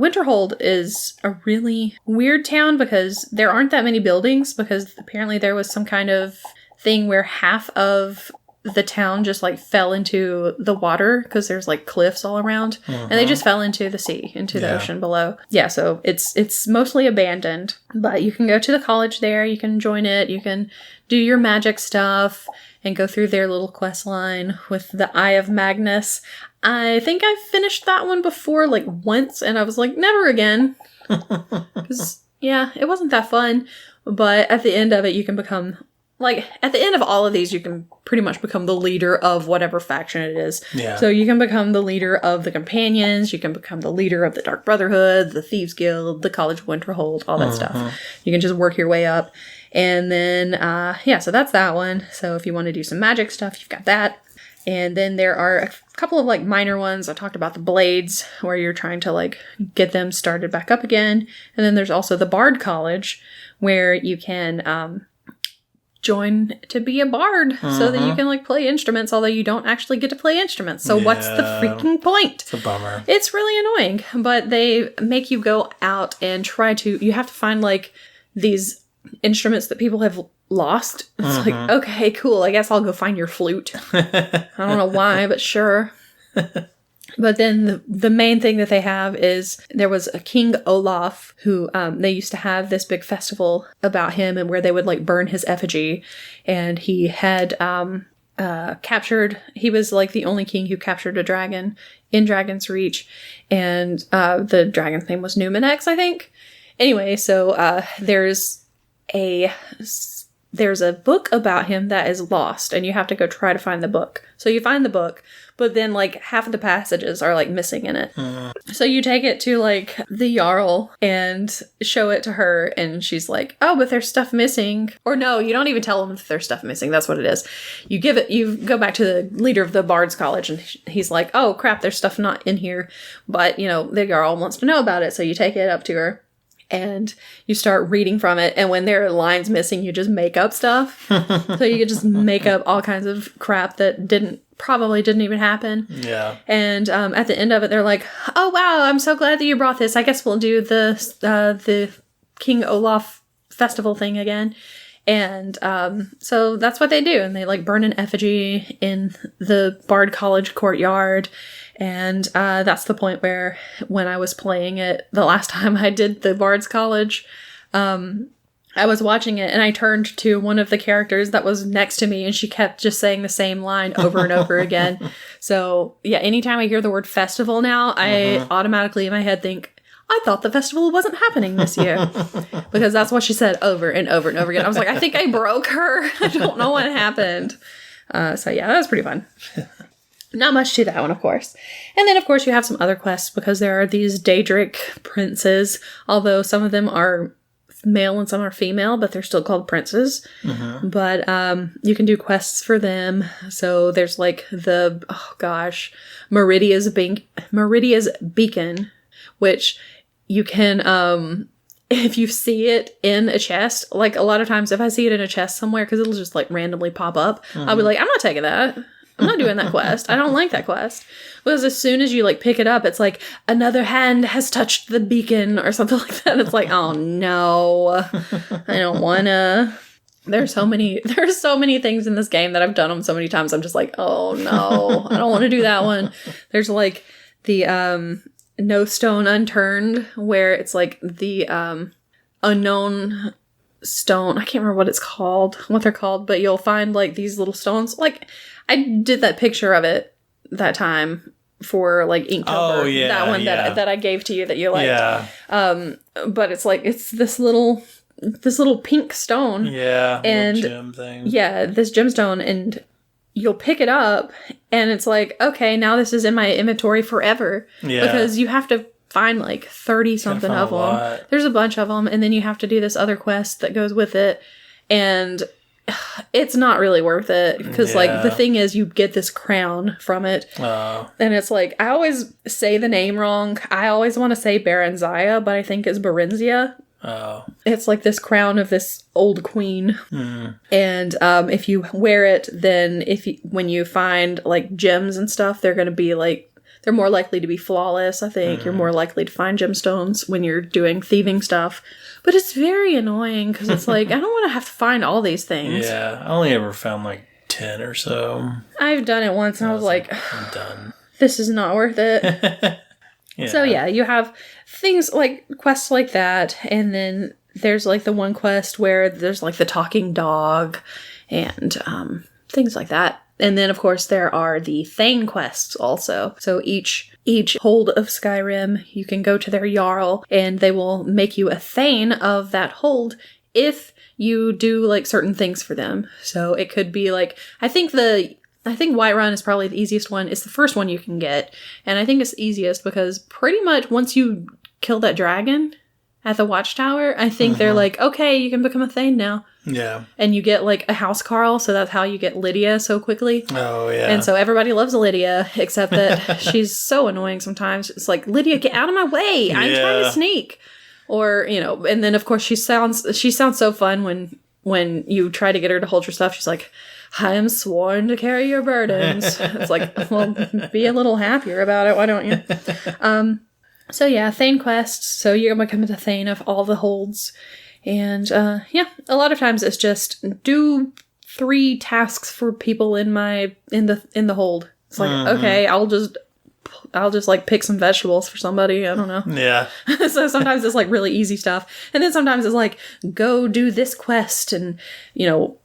Winterhold is a really weird town because there aren't that many buildings, because apparently there was some kind of thing where half of the town just like fell into the water because there's like cliffs all around, and they just fell into the sea, into the ocean below. Yeah, so it's mostly abandoned, but you can go to the college there, you can join it, you can do your magic stuff and go through their little quest line with the Eye of Magnus. I think I finished that one before like once and I was like, never again. Because yeah, it wasn't that fun, but at the end of it you can become, like, at the end of all of these, you can pretty much become the leader of whatever faction it is. Yeah. So you can become the leader of the Companions, you can become the leader of the Dark Brotherhood, the Thieves Guild, the College of Winterhold, all that stuff. You can just work your way up. And then, so that's that one. So if you want to do some magic stuff, you've got that. And then there are a couple of, like, minor ones. I talked about the Blades, where you're trying to, like, get them started back up again. And then there's also the Bard College, where you can, join to be a bard so that you can like play instruments, although you don't actually get to play instruments. So what's the freaking point? It's a bummer. It's really annoying, but they make you go out and you have to find like these instruments that people have lost. It's like, okay, cool. I guess I'll go find your flute. I don't know why, but sure. But then the main thing that they have is there was a King Olaf who they used to have this big festival about him, and where they would like burn his effigy. And he had he was like the only king who captured a dragon in Dragon's Reach. And the dragon's name was Numenex, I think. Anyway, so there's a book about him that is lost, and you have to go try to find the book. So you find the book, but then like half of the passages are like missing in it. So you take it to like the Jarl and show it to her, and she's like, oh, but there's stuff missing. Or no, you don't even tell them that there's stuff missing. That's what it is. You go back to the leader of the Bards College, and he's like, oh crap, there's stuff not in here. But, you know, the Jarl wants to know about it. So you take it up to her and you start reading from it. And when there are lines missing, you just make up stuff. So you could just make up all kinds of crap that probably didn't even happen. Yeah. And at the end of it, they're like, oh, wow, I'm so glad that you brought this. I guess we'll do the King Olaf festival thing again. And so that's what they do. And they like burn an effigy in the Bard College courtyard. And that's the point where when I was playing it, the last time I did the Bard's College, I was watching it and I turned to one of the characters that was next to me and she kept just saying the same line over and over again. So yeah, anytime I hear the word festival now, I automatically in my head think, I thought the festival wasn't happening this year. Because that's what she said over and over and over again. I was like, I think I broke her. I don't know what happened. So yeah, that was pretty fun. Not much to that one, of course. And then, of course, you have some other quests because there are these Daedric princes, although some of them are male and some are female, but they're still called princes. But you can do quests for them. So there's like Meridia's Beacon, which you can, if you see it in a chest, like a lot of times if I see it in a chest somewhere, because it'll just like randomly pop up, I'll be like, I'm not taking that. I'm not doing that quest. I don't like that quest. Because as soon as you like pick it up, it's like another hand has touched the beacon or something like that. It's like, oh no, I don't wanna. There's so many things in this game that I've done them so many times. I'm just like, oh no, I don't want to do that one. There's like the No Stone Unturned, where it's like the unknown stone. I can't remember what they're called, but you'll find like these little stones. Like I did that picture of it that time for like Inktober. Oh yeah, that one that I gave to you that you liked. Yeah. But it's like it's this little pink stone. Yeah. And gem thing. Yeah, this gemstone, and you'll pick it up and it's like, okay, now this is in my inventory forever. Yeah. Because you have to find like 30 something of them. There's a bunch of them, and then you have to do this other quest that goes with it, and it's not really worth it because like the thing is you get this crown from it. And it's like, I always say the name wrong. I always want to say Baranzia, but I think it's Barenzia. It's like this crown of this old queen. And if you wear it, then when you find like gems and stuff, they're going to be like, they're more likely to be flawless, I think. You're more likely to find gemstones when you're doing thieving stuff. But it's very annoying because it's like, I don't want to have to find all these things. Yeah, I only ever found like 10 or so. I've done it once and I was like, I'm done. This is not worth it. Yeah. So yeah, you have things like quests like that. And then there's like the one quest where there's like the talking dog and things like that. And then, of course, there are the Thane quests also. So each hold of Skyrim, you can go to their Jarl, and they will make you a Thane of that hold if you do, like, certain things for them. So it could be, like, I think Whiterun is probably the easiest one. It's the first one you can get. And I think it's easiest because pretty much once you kill that dragon at the Watchtower, I think they're like, okay, you can become a Thane now. Yeah. And you get like a housecarl, so that's how you get Lydia so quickly. Oh, yeah. And so everybody loves Lydia, except that she's so annoying sometimes. It's like, Lydia, get out of my way. I'm trying to sneak. Or, you know, and then of course she sounds so fun when you try to get her to hold your stuff. She's like, I am sworn to carry your burdens. It's like, well, be a little happier about it. Why don't you? So yeah, Thane quests. So you're going to become a Thane of all the holds. And, a lot of times it's just do 3 tasks for people in the hold. It's like, okay, I'll just like pick some vegetables for somebody. I don't know. Yeah. So sometimes it's like really easy stuff. And then sometimes it's like, go do this quest. And, you know,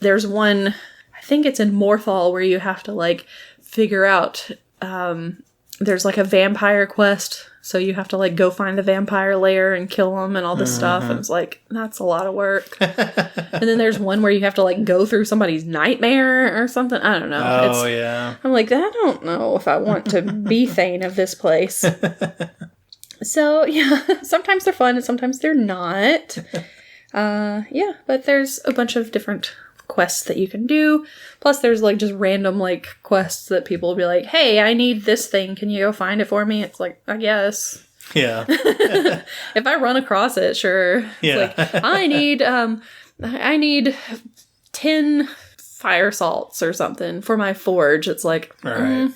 there's one, I think it's in Morthal where you have to like figure out, there's like a vampire quest. So you have to like go find the vampire lair and kill them and all this stuff. And it's like, that's a lot of work. And then there's one where you have to like go through somebody's nightmare or something. I don't know. Oh, yeah. I'm like, I don't know if I want to be Thane of this place. So yeah, sometimes they're fun and sometimes they're not. But there's a bunch of different quests that you can do. Plus there's like just random like quests that people will be like, hey, I need this thing, can you go find it for me? It's like, I guess. Yeah. If I run across it, sure. Yeah. It's like, I need 10 fire salts or something for my forge. It's like, all right.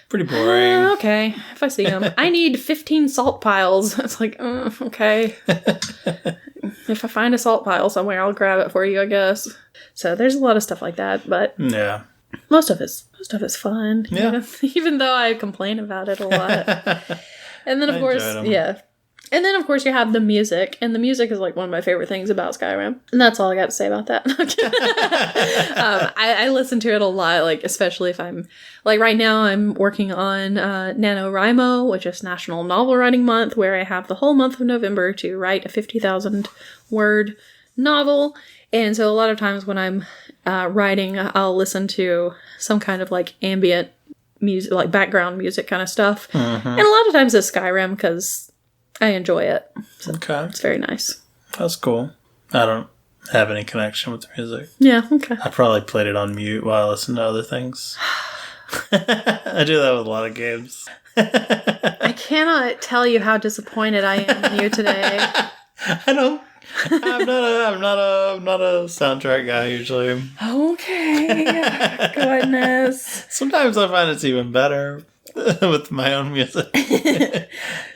Pretty boring. Okay, if I see them. I need 15 salt piles. It's like, okay. If I find a salt pile somewhere, I'll grab it for you, I guess. So there's a lot of stuff like that, but yeah, most of it's fun. Yeah. Even though I complain about it a lot. And then of course, and then, of course, you have the music. And the music is, like, one of my favorite things about Skyrim. And that's all I got to say about that. I listen to it a lot, like, especially if I'm... Like, right now, I'm working on NaNoWriMo, which is National Novel Writing Month, where I have the whole month of November to write a 50,000-word novel. And so a lot of times when I'm writing, I'll listen to some kind of, like, ambient music, like, background music kind of stuff. And a lot of times it's Skyrim, because... I enjoy it. So okay. It's very nice. That's cool. I don't have any connection with the music. Yeah, okay. I probably played it on mute while I listen to other things. I do that with a lot of games. I cannot tell you how disappointed I am in you today. I don't I'm not a soundtrack guy usually. Okay. Goodness. Sometimes I find it's even better with my own music.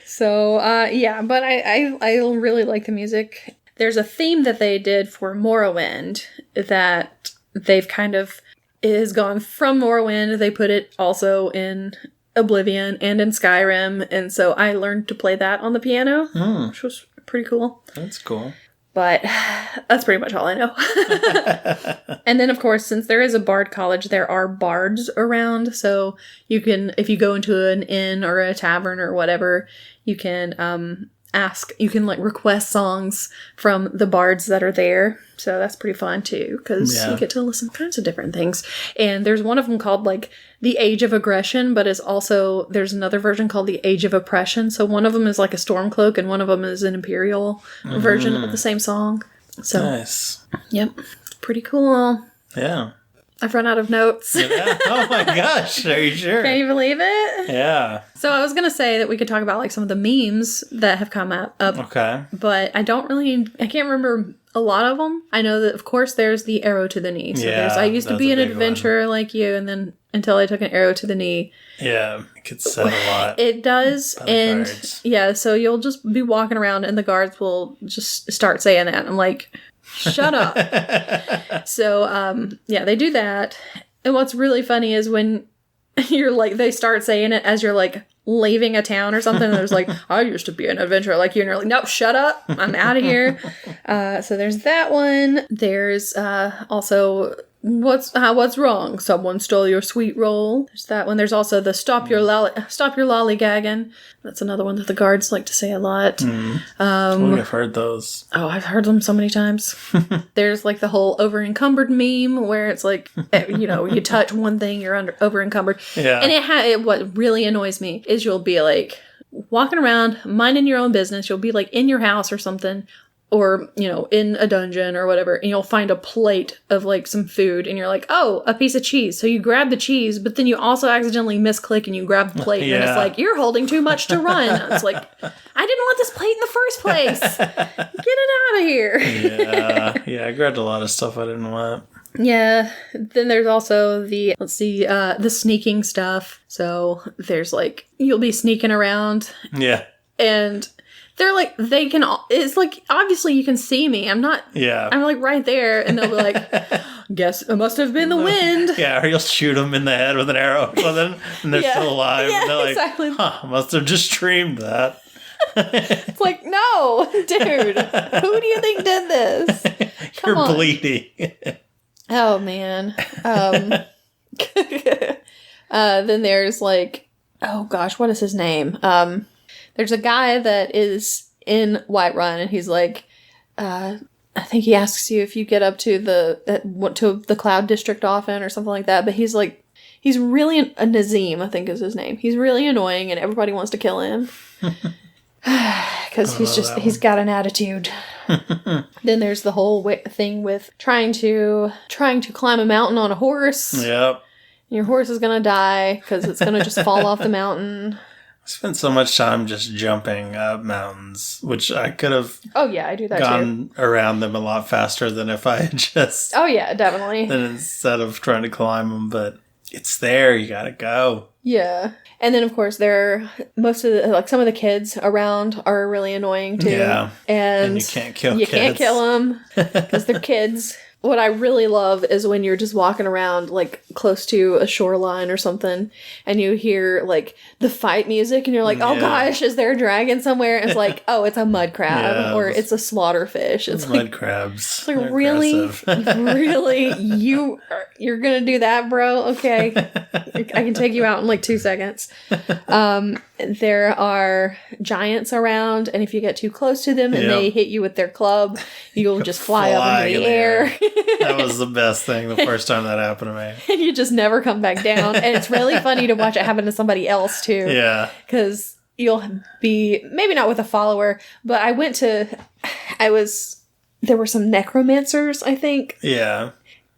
So, yeah, but I really like the music. There's a theme that they did for Morrowind that they've kind of, it has gone from Morrowind. They put it also in Oblivion and in Skyrim. And so I learned to play that on the piano, which was pretty cool. That's cool. But that's pretty much all I know. And then, of course, since there is a bard college, there are bards around. So you can, if you go into an inn or a tavern or whatever, you can request songs from the bards that are there. So that's pretty fun too, because you get to listen to kinds of different things. And there's one of them called like The Age of Aggression, but it's also, there's another version called The Age of Oppression. So one of them is like a Stormcloak and one of them is an Imperial version of the same song. So nice. Yep. Pretty cool. Yeah. I've run out of notes. Yeah. Oh my gosh. Are you sure? Can you believe it? Yeah. So I was going to say that we could talk about like some of the memes that have come up. Okay. But I can't remember a lot of them. I know that, of course, there's the arrow to the knee. So I used to be an adventurer like you, and then until I took an arrow to the knee. Yeah, it gets said a lot. It does. And so you'll just be walking around and the guards will just start saying that. I'm like, shut up. So, they do that. And what's really funny is when you're like, they start saying it as you're like leaving a town or something. And there's like, I used to be an adventurer like you. And you're like, nope, shut up. I'm out of here. So there's that one. There's also, what's wrong? Someone stole your sweet roll. There's that one. There's also the stop your lollygagging. That's another one that the guards like to say a lot. I've heard those. Oh, I've heard them so many times. There's like the whole over encumbered meme where it's like, you touch one thing, you're over encumbered. Yeah. And what really annoys me is you'll be like walking around, minding your own business. You'll be like in your house or something, or, in a dungeon or whatever, and you'll find a plate of like some food and you're like, oh, a piece of cheese. So you grab the cheese, but then you also accidentally misclick and you grab the plate and it's like, you're holding too much to run. It's like, I didn't want this plate in the first place. Get it out of here. Yeah, I grabbed a lot of stuff I didn't want. Yeah. Then there's also the sneaking stuff. So there's like, you'll be sneaking around. Yeah. And they're like, it's like, obviously you can see me. I'm like right there. And they'll be like, guess it must have been the wind. Yeah, or you'll shoot them in the head with an arrow or something, and they're still alive. Yeah, and they're like, exactly. Must have just streamed that. It's like, no, dude. Who do you think did this? You're bleeding. Oh, man. Then there's like, oh gosh, what is his name? There's a guy that is in Whiterun, and he's like, I think he asks you if you get up to the Cloud District often or something like that. But he's like, he's really a Nazim, I think is his name. He's really annoying, and everybody wants to kill him because he's got an attitude. Then there's the whole thing with trying to climb a mountain on a horse. Yep. And your horse is gonna die because it's gonna just fall off the mountain. I spent so much time just jumping up mountains, which I could have I do that gone around them a lot faster than if I had just... Oh, yeah, definitely. Than instead of trying to climb them, but it's there. You gotta go. Yeah. And then, of course, some of the kids around are really annoying, too. Yeah. And you can't kill kids. You can't kill them because they're kids. What I really love is when you're just walking around, like, close to a shoreline or something, and you hear, like, the fight music, and you're like, oh, gosh, is there a dragon somewhere? And it's like, oh, it's a mud crab, or it's a slaughterfish. It's mud crabs. It's like, really? Really? You're gonna do that, bro? Okay. I can take you out in, like, 2 seconds. There are giants around, and if you get too close to them and they hit you with their club, you'll just fly up into the air. That was the best thing the first time that happened to me. And you just never come back down. And it's really funny to watch it happen to somebody else, too. Yeah. Because you'll be, maybe not with a follower, but there were some necromancers, I think. Yeah.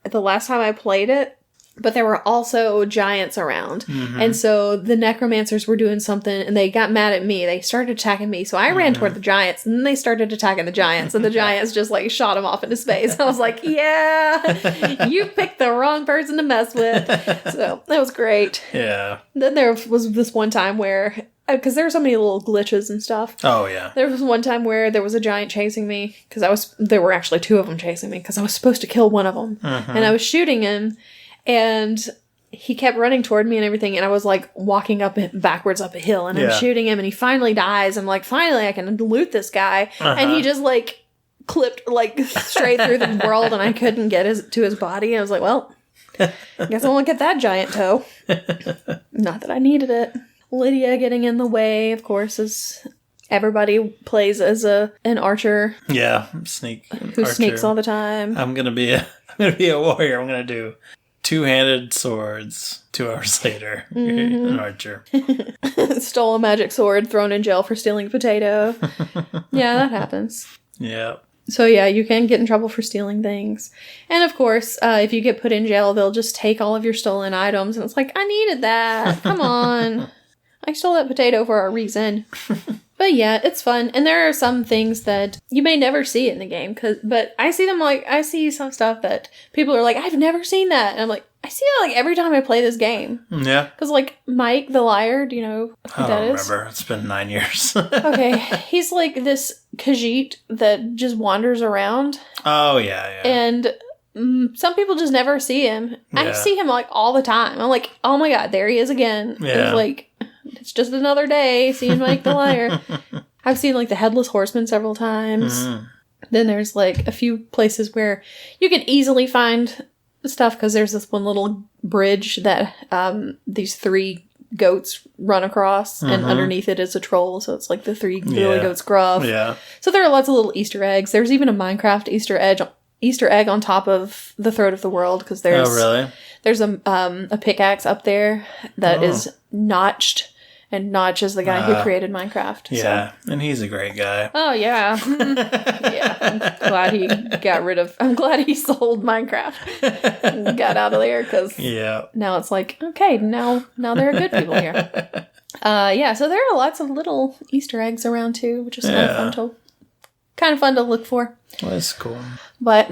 The last time I played it, But there were also giants around. Mm-hmm. And so the necromancers were doing something and they got mad at me. They started attacking me. So I ran toward the giants and then they started attacking the giants. And the giants just like shot them off into space. I was like, yeah, you picked the wrong person to mess with. So that was great. Yeah. Then there was this one time where, because there were so many little glitches and stuff. Oh, yeah. There was one time where there was a giant chasing me. Because there were actually 2 of them chasing me. Because I was supposed to kill one of them. Mm-hmm. And I was shooting him. And he kept running toward me and everything, and I was, like, walking backwards up a hill, and I'm shooting him, and he finally dies. I'm like, finally, I can loot this guy. And he just, like, clipped, like, straight through the world, and I couldn't get to his body. And I was like, well, guess I won't get that giant toe. Not that I needed it. Lydia getting in the way, of course, is... Everybody plays as an archer. Yeah, who sneaks all the time. I'm gonna be a warrior. I'm gonna do 2-handed swords. 2 hours later, an archer. Stole a magic sword, thrown in jail for stealing a potato. Yeah, that happens. Yeah. So yeah, you can get in trouble for stealing things. And of course, if you get put in jail, they'll just take all of your stolen items. And it's like, I needed that. Come on. I stole that potato for a reason. But yeah, it's fun. And there are some things that you may never see in the game. But I see them I see some stuff that people are like, I've never seen that. And I'm like, I see that every time I play this game. Yeah. Because Mike the Liar, do you know who that is? I don't remember. It's been 9 years. Okay. He's like this Khajiit that just wanders around. Oh, yeah. And some people just never see him. Yeah. I see him all the time. I'm like, oh my God, there he is again. Yeah. It's just another day seeing Mike the Liar. I've seen the Headless Horseman several times. Mm-hmm. Then there's a few places where you can easily find stuff because there's this one little bridge that these 3 goats run across, and underneath it is a troll. So it's the 3 little goats gruff. Yeah. So there are lots of little Easter eggs. There's even a Minecraft Easter egg on top of the Throat of the World because there's there's a pickaxe up there that is notched. And Notch is the guy who created Minecraft. Yeah, and he's a great guy. Oh, yeah. Yeah, I'm glad he I'm glad he sold Minecraft and got out of there, because now it's okay, now there are good people here. Yeah, so there are lots of little Easter eggs around, too, which is kind of fun to look for. Well, that's cool. But...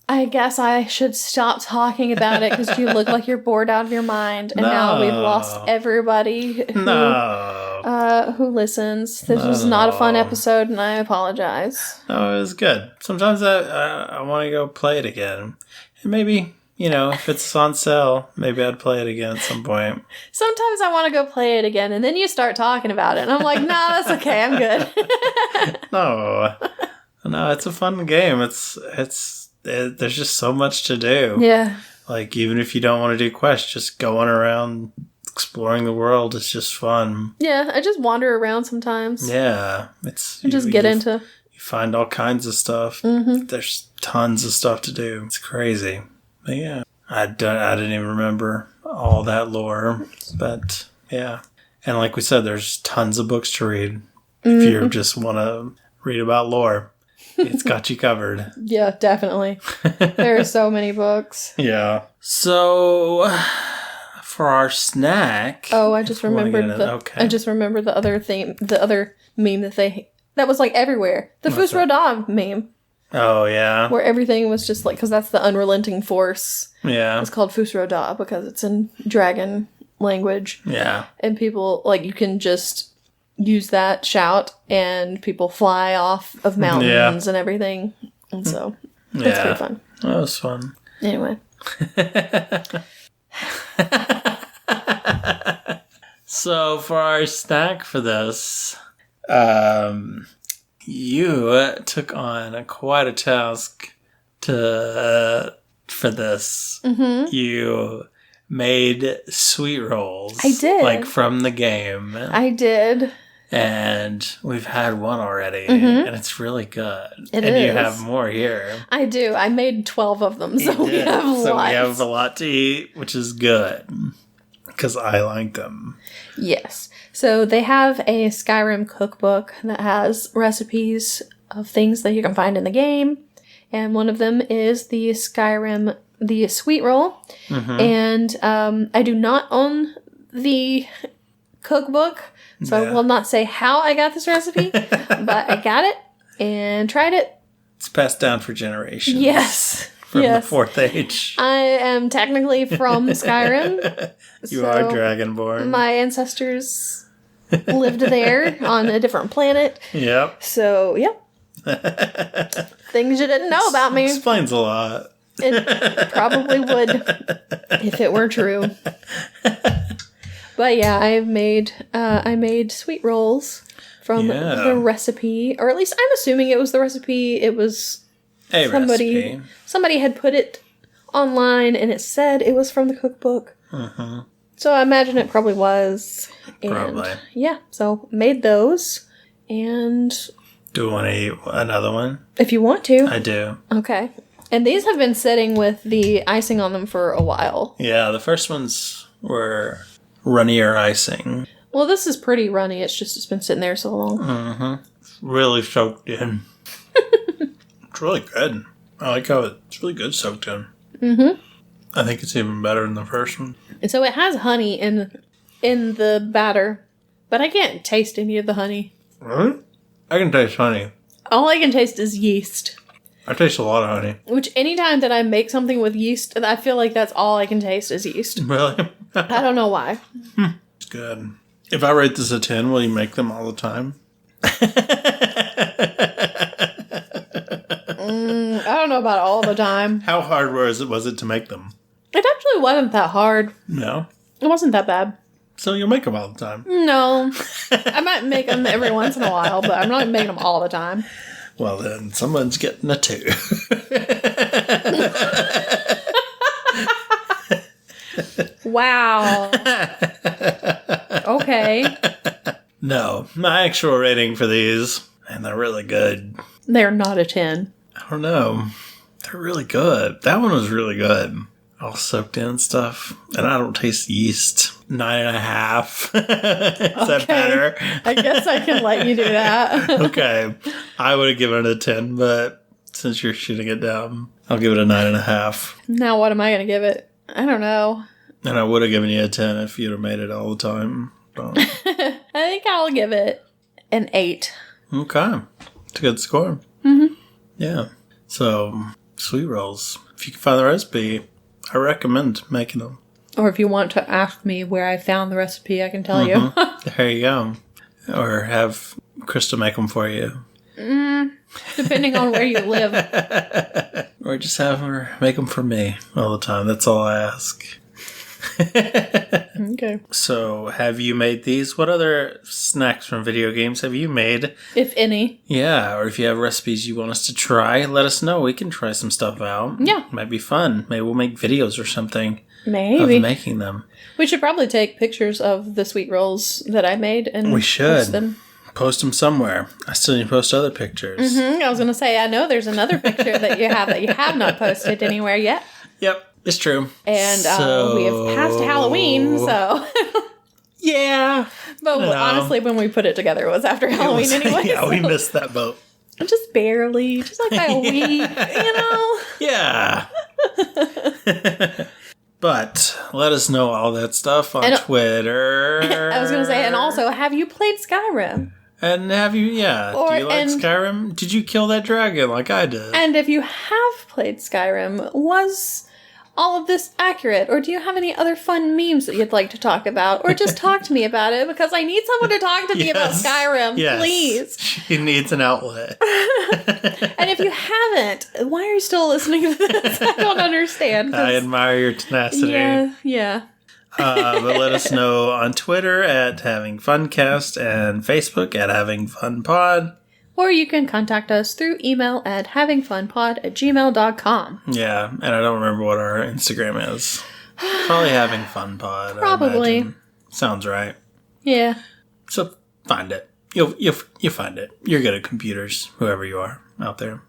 I guess I should stop talking about it because you look like you're bored out of your mind. And now we've lost everybody who listens. This was not a fun episode, and I apologize. No, it was good. Sometimes I want to go play it again. And maybe, if it's on sale, maybe I'd play it again at some point. Sometimes I want to go play it again, and then you start talking about it. And I'm like, no, that's okay. I'm good. No, it's a fun game. There's just so much to do. Yeah. Even if you don't want to do quests, just going around exploring the world is just fun. Yeah, I just wander around sometimes. Yeah. You find all kinds of stuff. Mm-hmm. There's tons of stuff to do. It's crazy. But yeah. I didn't even remember all that lore. But yeah. And like we said, there's tons of books to read. Mm-hmm. If you just want to read about lore. It's got you covered. Yeah, definitely. There are so many books. Yeah. So, for our snack... Oh, I just remembered the other theme, the other meme that was everywhere. The Fus Rodah meme. Oh, yeah. Where everything was just because that's the unrelenting force. Yeah. It's called Fus Rodah because it's in dragon language. Yeah. And people, you can just... use that shout and people fly off of mountains and everything, and so it's pretty fun. That was fun. Anyway. So for our snack for this, you took on quite a task for this. Mm-hmm. You made sweet rolls. I did. From the game. I did. And we've had one already, and it's really good. And you have more here. I do. I made 12 of them, so we have lots. So we have a lot to eat, which is good, because I like them. Yes. So they have a Skyrim cookbook that has recipes of things that you can find in the game, and one of them is the Skyrim the sweet roll. And I do not own the cookbook, so I will not say how I got this recipe, but I got it and tried it. It's passed down for generations. Yes. From the Fourth Age. I am technically from Skyrim. You are Dragonborn. My ancestors lived there on a different planet. Yep. So, yep. Things you didn't know about me. Explains a lot. It probably would if it were true. But yeah, I made sweet rolls from the recipe, or at least I'm assuming it was the recipe. It was recipe. Somebody had put it online, and it said it was from the cookbook. So I imagine it probably was. Probably. And yeah, so made those, and do you want to eat another one? If you want to. I do. Okay. And these have been sitting with the icing on them for a while. Yeah, the first ones were runnier icing. Well, this is pretty runny. It's been sitting there so long. Really soaked in. It's really good. I like how it's really good soaked in. I think it's even better than the first one. And so it has honey in the batter, but I can't taste any of the honey. Really? I can taste honey. All I can taste is yeast. I taste a lot of honey. Which anytime that I make something with yeast, I feel like that's all I can taste is yeast. Really? I don't know why. It's good. If I rate this a 10, will you make them all the time? I don't know about all the time. How hard was it to make them? It actually wasn't that hard. No? It wasn't that bad. So you'll make them all the time? No. I might make them every once in a while, but I'm not making them all the time. Well, then, someone's getting a 2. Wow. Okay. No, my actual rating for these, and they're really good. They're not a 10. I don't know. They're really good. That one was really good. All soaked in stuff. And I don't taste yeast. 9.5. Is that better? I guess I can let you do that. Okay. I would have given it a 10, but since you're shooting it down, I'll give it a 9.5. Now what am I going to give it? I don't know. And I would have given you a 10 if you'd have made it all the time. I think I'll give it an 8. Okay. It's a good score. Yeah. So, sweet rolls. If you can find the recipe, I recommend making them. Or if you want to ask me where I found the recipe, I can tell you. There you go. Or have Krista make them for you. Depending on where you live. Or just have her make them for me all the time. That's all I ask. Okay. So, have you made these? What other snacks from video games have you made? If any. Yeah, or if you have recipes you want us to try, let us know. We can try some stuff out. Yeah. Might be fun. Maybe we'll make videos or something. Maybe. Of making them. We should probably take pictures of the sweet rolls that I made and we should. post them. Post them somewhere. I still need to post other pictures. I was going to say, I know there's another picture that you have not posted anywhere yet. Yep. It's true. And we have passed Halloween, so... Yeah. But honestly, when we put it together, it was after Halloween anyway. Yeah, so. We missed that boat. Just barely. Just like by a week, you know? Yeah. But let us know all that stuff on Twitter. I was going to say, and also, have you played Skyrim? And have you, do you like Skyrim? Did you kill that dragon like I did? And if you have played Skyrim, was all of this accurate? Or do you have any other fun memes that you'd like to talk about? Or just talk to me about it, because I need someone to talk to me about Skyrim, please. She needs an outlet. And if you haven't, why are you still listening to this? I don't understand. I admire your tenacity. Yeah. But let us know on Twitter at Having Funcast and Facebook at Having Fun Pod. Or you can contact us through email at havingfunpod@gmail.com. Yeah, and I don't remember what our Instagram is. Probably Having Fun Pod. Probably. Sounds right. Yeah. So find it. You'll find it. You're good at computers, whoever you are out there.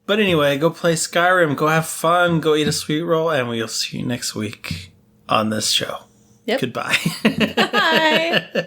But anyway, go play Skyrim. Go have fun. Go eat a sweet roll, and we'll see you next week on this show. Yep. Goodbye. Bye.